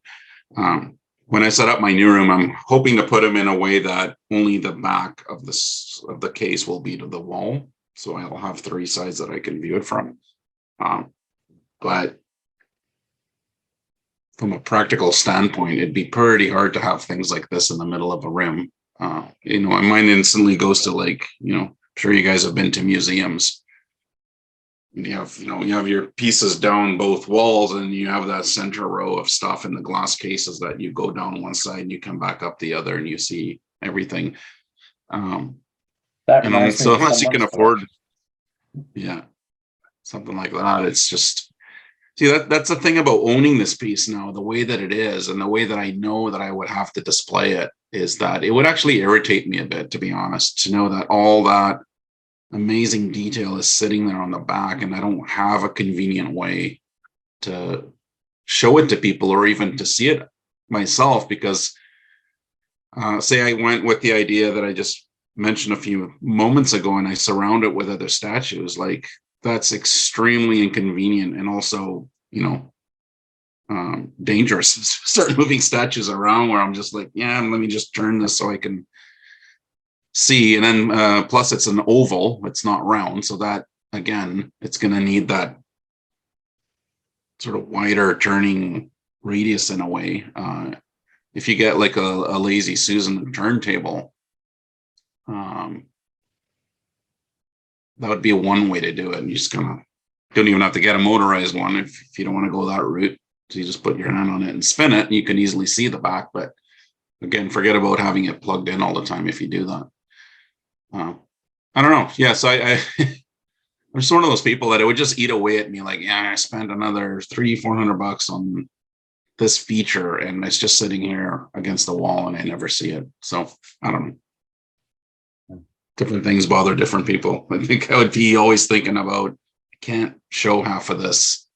when I set up my new room, I'm hoping to put them in a way that only the back of the case will be to the wall. So I'll have 3 sides that I can view it from. But from a practical standpoint, it'd be pretty hard to have things like this in the middle of a room. My mind instantly goes to, like, I'm sure you guys have been to museums. You have your pieces down both walls, and you have that center row of stuff in the glass cases that you go down one side and you come back up the other and you see everything. That reminds me so of unless you can someone's afford, something like that, it's just, see, that's the thing about owning this piece now, the way that it is and the way that I know that I would have to display it, is that it would actually irritate me a bit, to be honest, to know that all that amazing detail is sitting there on the back and I don't have a convenient way to show it to people or even to see it myself. Because say I went with the idea that I just mentioned a few moments ago and I surround it with other statues, like, that's extremely inconvenient and also, dangerous. Start moving statues around where I'm just like, let me just turn this so I can see. And then plus it's an oval, it's not round, so that, again, it's going to need that sort of wider turning radius in a way. If you get like a Lazy Susan turntable, that would be one way to do it. And you just don't even have to get a motorized one if you don't want to go that route. So you just put your hand on it and spin it, and you can easily see the back. But again, forget about having it plugged in all the time if you do that. I don't know. Yeah, so I'm just one of those people that it would just eat away at me. Like, I spent another $300-400 on this feature, and it's just sitting here against the wall, and I never see it. So I don't know. Different things bother different people. I think I would be always thinking about, I can't show half of this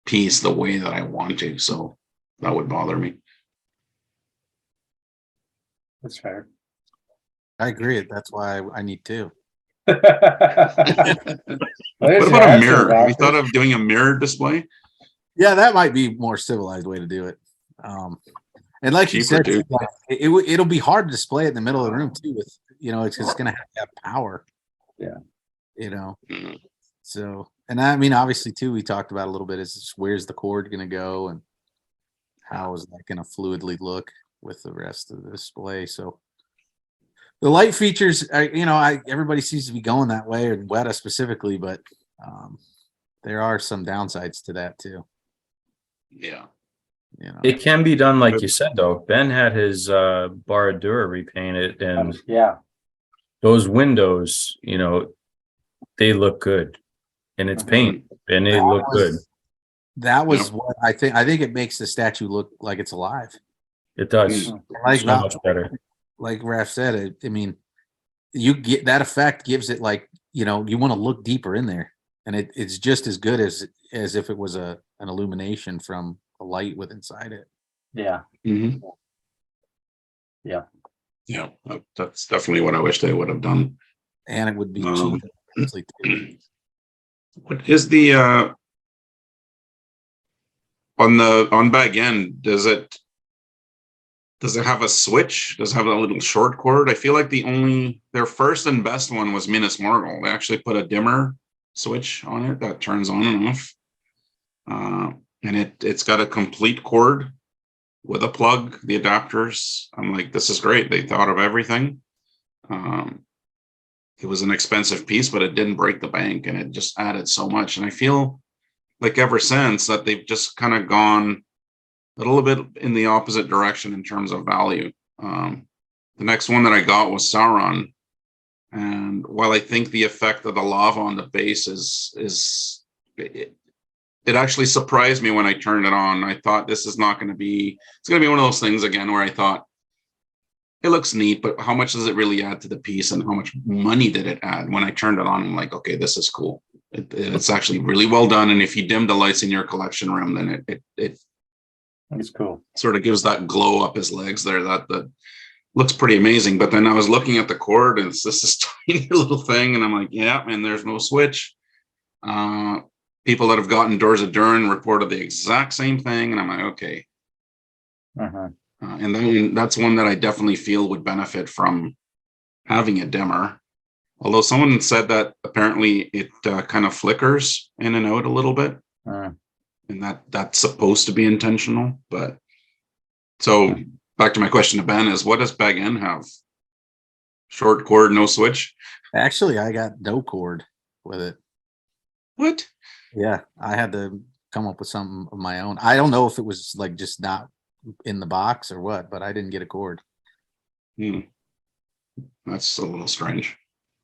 piece the way that I want to, so that would bother me. That's fair. I agree. That's why I need 2. What about a mirror? Have you thought of doing a mirror display? Yeah, that might be a more civilized way to do it. And like you said, like, it'll be hard to display it in the middle of the room too. With it's going to have power. Yeah. So, and I mean, obviously too, we talked about a little bit is just where's the cord going to go and how is that going to fluidly look with the rest of the display. So the light features, everybody seems to be going that way, or Weta specifically, but there are some downsides to that too. Yeah. It can be done, like you said, though. Ben had his Baradur repainted, and those windows, they look good, and it's paint, and they look good. That was what I think. I think it makes the statue look like it's alive. It does. Like so much better. Like Raph said, I mean, you get that effect, gives it like, you want to look deeper in there, and it's just as good as if it was an illumination from a light with inside it. Yeah. Mm-hmm. Yeah. That's definitely what I wish they would have done. And it would be cheap. What is the on back end? Does it have a switch? Does it have a little short cord? I feel like their first and best one was Minas Morgul. They actually put a dimmer switch on it that turns on and off. And it's got a complete cord with a plug, the adapters. I'm like, this is great. They thought of everything. It was an expensive piece, but it didn't break the bank, and it just added so much. And I feel like ever since that they've just kind of gone a little bit in the opposite direction in terms of value. The next one that I got was Sauron. And while I think the effect of the lava on the base it actually surprised me when I turned it on. I thought it's going to be one of those things again where I thought it looks neat, but how much does it really add to the piece, and how much money did it add? When I turned it on, I'm like, okay, this is cool. It's actually really well done. And if you dim the lights in your collection room, then it's cool. Sort of gives that glow up his legs there. That looks pretty amazing. But then I was looking at the cord, and it's this tiny little thing, and I'm like, yeah, man, there's no switch. People that have gotten Doors of Durn reported the exact same thing, and I'm like, okay. And then that's one that I definitely feel would benefit from having a dimmer. Although someone said that apparently it kind of flickers in and out a little bit, Uh, and that's supposed to be intentional. But so back to my question to Ben is, what does Bag N have? Short cord, no switch? Actually, I got no cord with it. What? Yeah, I had to come up with something of my own. I don't know if it was like just not in the box or what, but I didn't get a cord. That's a little strange.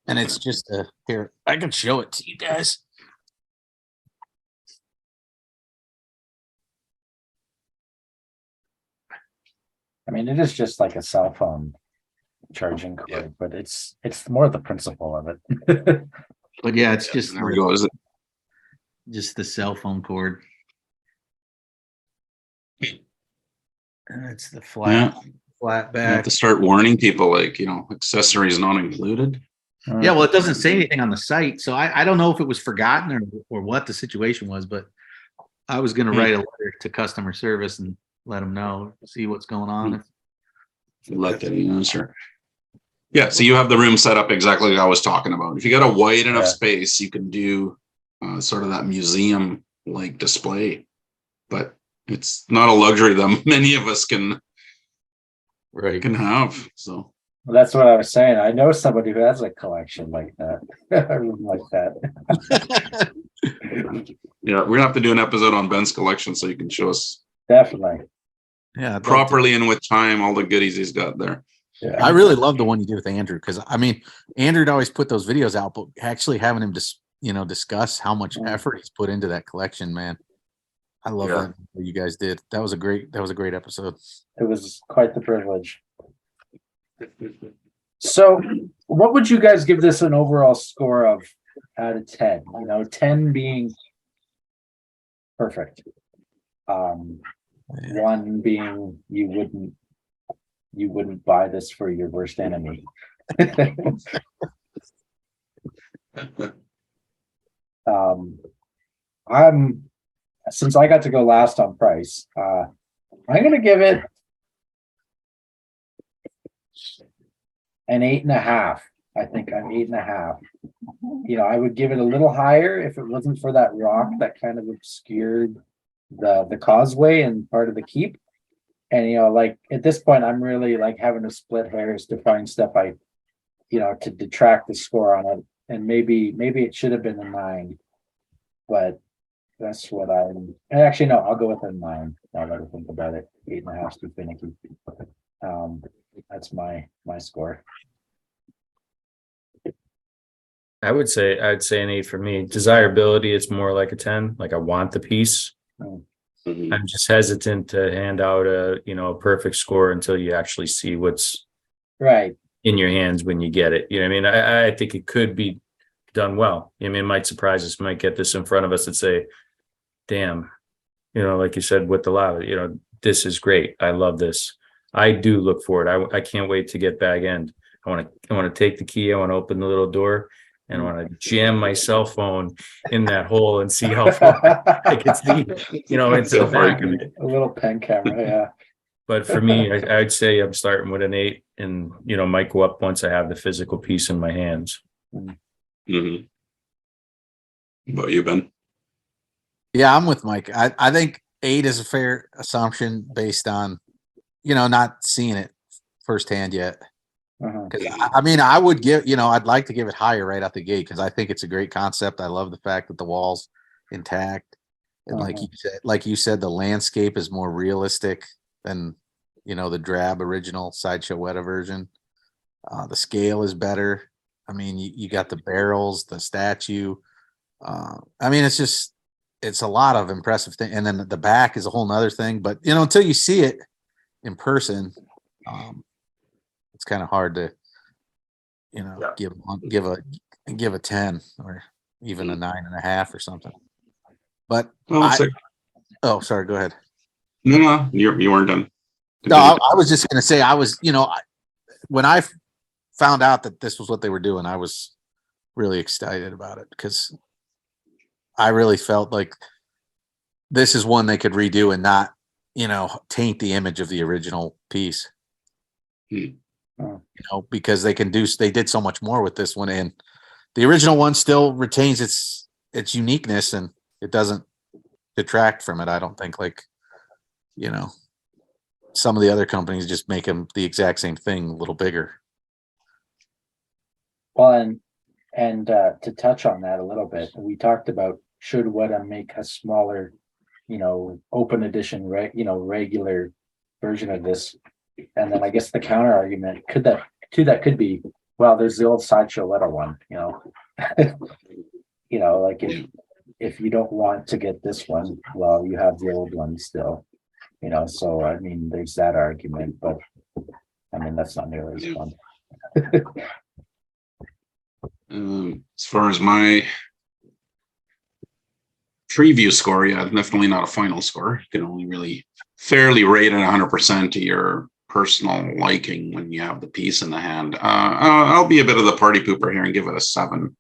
And it's just here, I can show it to you guys. I mean, it is just like a cell phone charging cord, Yeah. but it's more the principle of it. But yeah, it's just There we go. Is it? just the cell phone cord. And it's the flat You back. have to start warning people, like, accessories not included. Yeah, well, it doesn't say anything on the site, so I don't know if it was forgotten or what the situation was, but I was going to write a letter to customer service and let them know, see what's going on. Let them answer. Yeah, so you have the room set up exactly like I was talking about. If you got a wide enough space, you can do sort of that museum like display, but it's not a luxury that many of us can have. So Well, that's what I was saying. I know somebody who has a collection like that. A room like that. yeah, we're gonna have to do an episode on Ben's collection so you can show us Definitely. Yeah, properly and with time all the goodies he's got there. Yeah. I really love the one you did with Andrew, because I mean, Andrew'd always put those videos out, but actually having him discuss how much effort he's put into that collection, man. I love that what you guys did. That was a great episode. It was quite the privilege. So, what would you guys give this an overall score of out of 10? 10 being perfect. 1 being you wouldn't buy this for your worst enemy. Since I got to go last on price, I'm gonna give it an 8.5. I think I'm 8.5. I would give it a little higher if it wasn't for that rock that kind of obscured the causeway and part of the keep. And like at this point, I'm really like having to split hairs to find stuff to detract the score on it. And maybe it should have been a 9, but that's what and actually no, I'll go with a 9. Now that I think about it, 8.5 is too finicky. That's my score. I'd say an 8 for me. Desirability, it's more like a 10. Like I want the piece. I'm just hesitant to hand out a perfect score until you actually see what's right in your hands when you get it. You know what I mean? I think it could be done well. I mean, it might surprise us, might get this in front of us and say, damn, like you said with the lava, this is great. I love this. I do look forward. I can't wait to get Bag End. I want to take the key. I want to open the little door and I want to jam my cell phone in that hole and see how far I can see, into the back of it. A little pen camera, yeah. But for me, I'd say I'm starting with an 8 and, might go up once I have the physical piece in my hands. Mm-hmm. What you, Ben? Yeah, I'm with Mike. I think 8 is a fair assumption based on, not seeing it firsthand yet. Because I mean, I would give, I'd like to give it higher right out the gate because I think it's a great concept. I love the fact that the wall's intact, and like you said, the landscape is more realistic than the drab original Sideshow Weta version. The scale is better. I mean, you got the barrels, the statue. I mean, it's a lot of impressive thing, and then the back is a whole nother thing. But until you see it in person, it's kind of hard to give a 10 or even a 9.5 or something. But sorry, go ahead. No, you weren't done. No, I was just gonna say when I found out that this was what they were doing, I was really excited about it because I really felt like this is one they could redo and not taint the image of the original piece. Hmm. Because they did so much more with this one, and the original one still retains its uniqueness, and it doesn't detract from it. I don't think, some of the other companies just make them the exact same thing, a little bigger. Well, and to touch on that a little bit, we talked about should Weta make a smaller, open edition, regular version of this, and then I guess the counter argument could be, well, there's the old Sideshow Weta one, like if you don't want to get this one, well, you have the old one still, so I mean, there's that argument, but I mean, that's not nearly as fun. As far as my preview score, yeah, definitely not a final score. You can only really fairly rate it 100% to your personal liking when you have the piece in the hand. I'll be a bit of the party pooper here and give it a 7.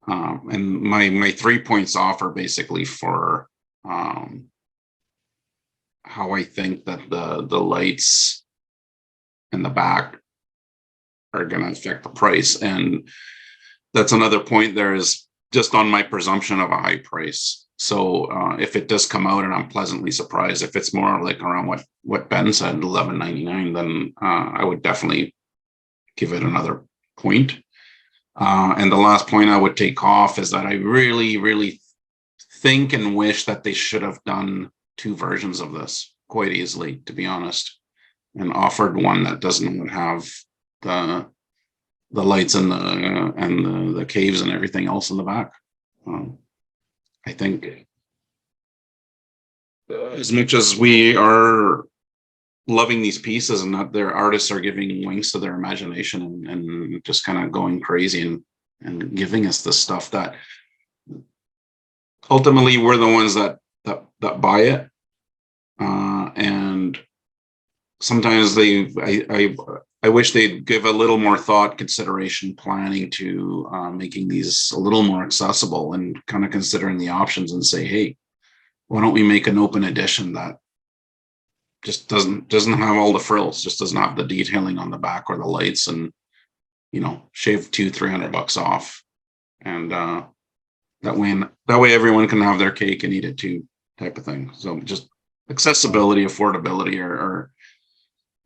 And my 3 points off are basically for how I think that the lights in the back are going to affect the price. And that's another point there is just on my presumption of a high price. So if it does come out and I'm pleasantly surprised, if it's more like around what Ben said, $11.99, then I would definitely give it another point. And the last point I would take off is that I really, really think and wish that they should have done 2 versions of this quite easily, to be honest, and offered one that doesn't have the lights and the caves and everything else in the back. I think as much as we are loving these pieces and that their artists are giving wings to their imagination and just kind of going crazy and giving us the stuff that ultimately we're the ones that buy it. And sometimes I wish they'd give a little more thought, consideration, planning to making these a little more accessible and kind of considering the options and say, hey, why don't we make an open edition that just doesn't have all the frills, just doesn't have the detailing on the back or the lights, and shave $200-300 off, and that way everyone can have their cake and eat it too, type of thing. So just accessibility, affordability are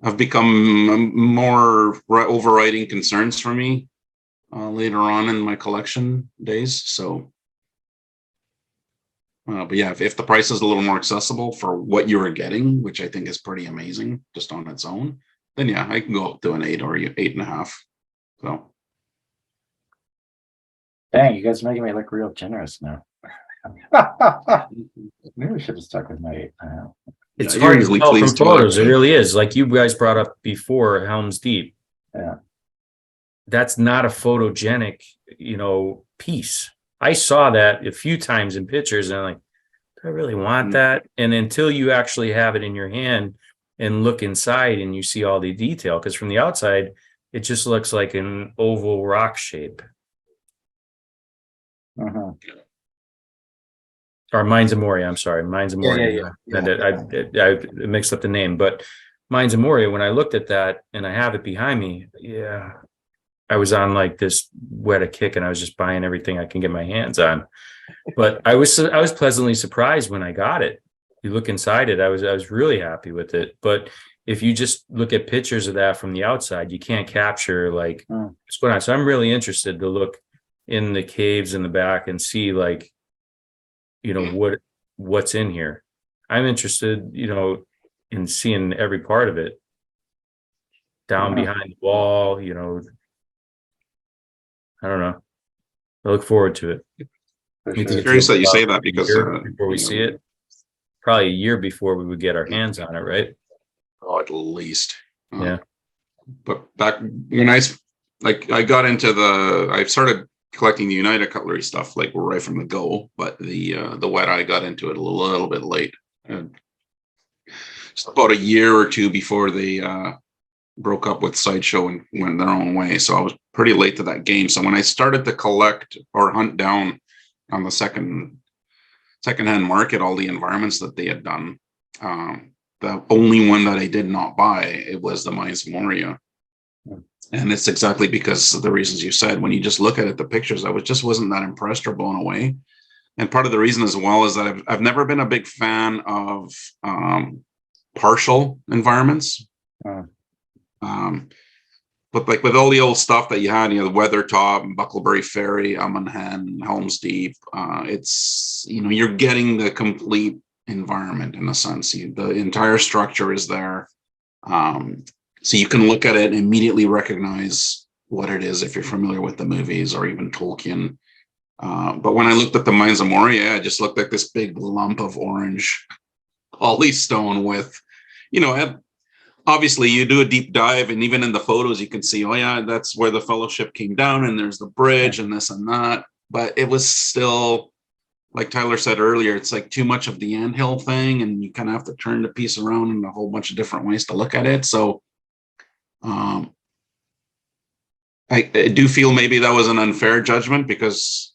have become more overriding concerns for me later on in my collection days. So, but yeah, if the price is a little more accessible for what you are getting, which I think is pretty amazing just on its own, then yeah, I can go up to an 8 or 8.5. So, Dang, you guys are making me look real generous now. Maybe we should have stuck with my 8.5. It's Yeah, hard to usually tell from pleased to photos. It it. really is. Like you guys brought up before, Helm's Deep. Yeah. That's not a photogenic, piece. I saw that a few times in pictures and I'm like, do I really want that? And until you actually have it in your hand and look inside and you see all the detail, because from the outside, it just looks like an oval rock shape. Uh-huh. Or Mines of Moria. I'm sorry, Mines of Moria. Yeah. I mixed up the name, but Mines of Moria. When I looked at that, and I have it behind me, yeah, I was on like this Weta kick, and I was just buying everything I can get my hands on. But I was pleasantly surprised when I got it. You look inside it, I was really happy with it. But if you just look at pictures of that from the outside, you can't capture like what's going on. So I'm really interested to look in the caves in the back and see like, what's in here. I'm interested, in seeing every part of it down behind the wall, I don't know. I look forward to it. I'm curious that you say that because before we see it, probably a year before we would get our hands on it, right? Oh, at least. Yeah. But back when I got into I started collecting the United Cutlery stuff like right from the go, but the Weta, I got into it a little bit late, just about a year or two before they broke up with Sideshow and went their own way. So I was pretty late to that game. So when I started to collect or hunt down on the secondhand market all the environments that they had done, the only one that I did not buy, it was the Mines of Moria. And it's exactly because of the reasons you said. When you just look at it, the pictures, I wasn't that impressed or blown away. And part of the reason as well is that I've never been a big fan of partial environments. But like with all the old stuff that you had, the Weathertop and Bucklebury Ferry, Ammonhen, Helm's Deep, it's, you're getting the complete environment in a sense. The entire structure is there. So you can look at it and immediately recognize what it is if you're familiar with the movies or even Tolkien. But when I looked at the Mines of Moria, I just looked like this big lump of orange holystone with, obviously you do a deep dive, and even in the photos you can see, oh yeah, that's where the Fellowship came down, and there's the bridge and this and that. But it was still, like Tyler said earlier, it's like too much of the anthill thing, and you kind of have to turn the piece around in a whole bunch of different ways to look at it. So I do feel maybe that was an unfair judgment, because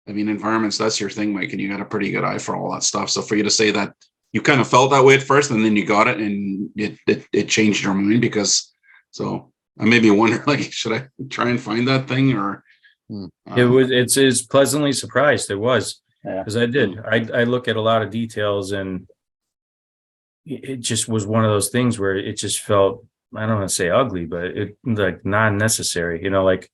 environments, that's your thing, Mike, and you got a pretty good eye for all that stuff. So for you to say that you kind of felt that way at first and then you got it and it changed your mind, because so I made me wonder, like, should I try and find that thing, or it's pleasantly surprised. It was, because I look at a lot of details, and it just was one of those things where it just felt, I don't want to say ugly, but it like non-necessary, like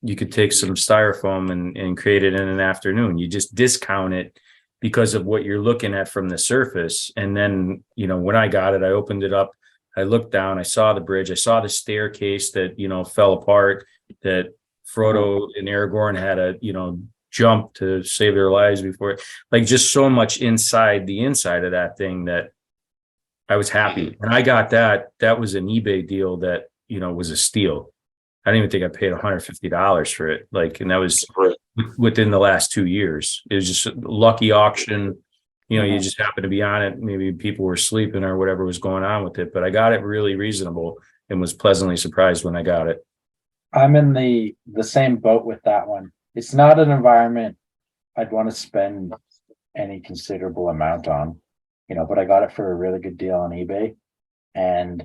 you could take some styrofoam and create it in an afternoon. You just discount it because of what you're looking at from the surface. And then, when I got it, I opened it up, I looked down, I saw the bridge, I saw the staircase that, fell apart, that Frodo and Aragorn had to, jump to save their lives before, like just so much inside the inside of that thing that I was happy. And I got that. That was an eBay deal that, was a steal. I didn't even think I paid $150 for it. Like, and that was within the last 2 years. It was just a lucky auction. You just happened to be on it. Maybe people were sleeping or whatever was going on with it, but I got it really reasonable and was pleasantly surprised when I got it. I'm in the same boat with that one. It's not an environment I'd want to spend any considerable amount on, but I got it for a really good deal on eBay. And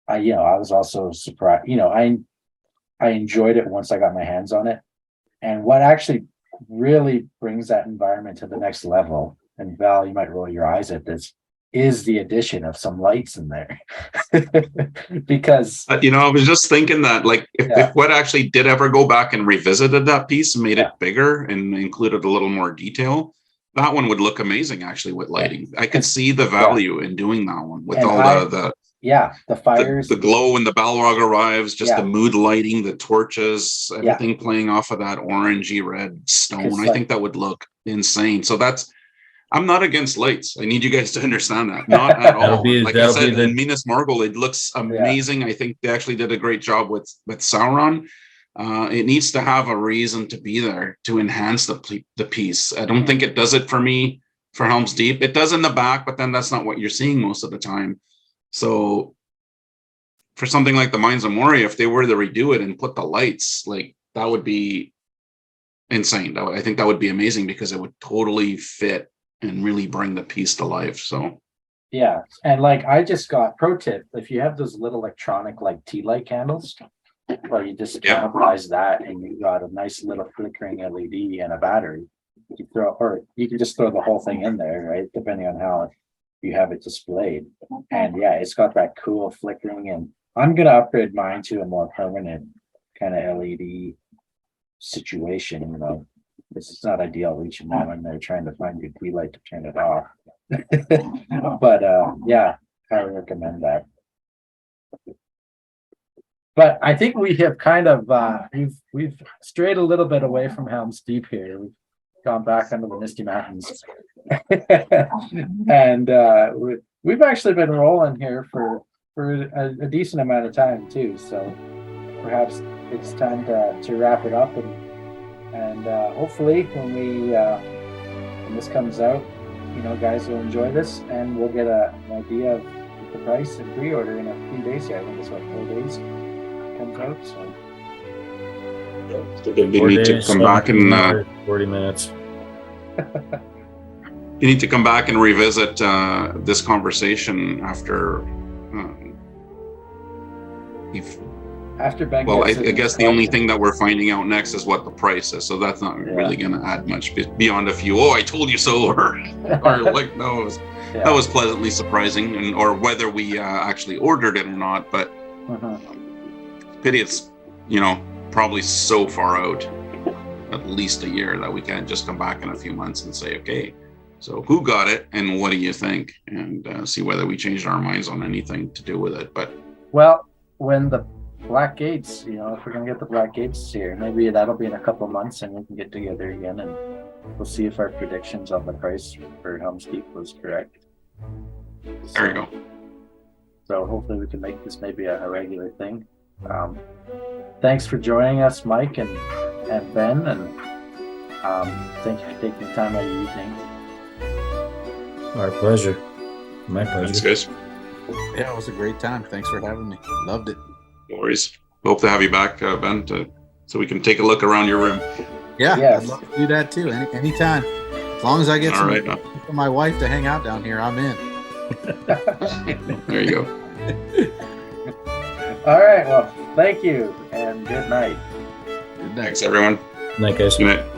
I was also surprised, I enjoyed it once I got my hands on it. And what actually really brings that environment to the next level, and Val, you might roll your eyes at this, is the addition of some lights in there. Because I was just thinking that, like, if what actually did ever go back and revisited that piece and made it bigger and included a little more detail, that one would look amazing actually with lighting. I could see the value in doing that one with the fires, the glow when the Balrog arrives, just the mood lighting, the torches, everything playing off of that orangey red stone. I think that would look insane. So I'm not against lights. I need you guys to understand that. Not at all. Like I said, in Minas Morgul, it looks amazing. I think they actually did a great job with Sauron. It needs to have a reason to be there to enhance the piece. I don't think it does it for me for Helm's Deep. It does in the back, but then that's not what you're seeing most of the time. So for something like the Mines of Moria, if they were to redo it and put the lights, like, that would be insane. I think that would be amazing, because it would totally fit and really bring the piece to life. So yeah. And like, I just got, pro tip, if you have those little electronic like tea light candles, well, you just cannibalize that and you got a nice little flickering LED and a battery. You can just throw the whole thing in there, right? Depending on how you have it displayed. And it's got that cool flickering, and I'm gonna upgrade mine to a more permanent kind of LED situation. This is not ideal reaching down when they're trying to find your key light to turn it off. But I would recommend that. But I think we have kind of we've strayed a little bit away from Helm's Deep here. We've gone back under the Misty Mountains. And we've actually been rolling here for a decent amount of time too. So perhaps it's time to wrap it up, and hopefully when this comes out, guys will enjoy this, and we'll get an idea of the price and pre-order in a few days here. I think it's 4 days comes out. So we need to come back in 40 minutes. you need to come back and revisit this conversation after you've. After Ben. Well, I gets his guess the only collection. thing that we're finding out next is what the price is. So that's not really going to add much beyond a few. Oh, I told you so, or like no, that was pleasantly surprising, and or whether we actually ordered it or not. But pity it's probably so far out, at least a year, that we can't just come back in a few months and say, okay, so who got it and what do you think, and see whether we changed our minds on anything to do with it. But well, when the Black Gates, if we're gonna get the Black Gates here, maybe that'll be in a couple months, and we can get together again, and we'll see if our predictions on the price for helmsdeep was correct. there you go. So hopefully we can make this maybe a regular thing. Thanks for joining us, Mike and Ben, and thank you for taking the time out of your evening. Our pleasure. My Thanks, pleasure. guys. Yeah, it was a great time. Thanks for having me. Loved it. No worries. Hope to have you back, Ben, so we can take a look around your room. Yeah, Yes. I'd love to do that too. Anytime. As long as I get All some right. for my wife to hang out down here, I'm in. There you go. All right, well, thank you, and good night. Good night. Thanks, everyone. Night, guys. Good night.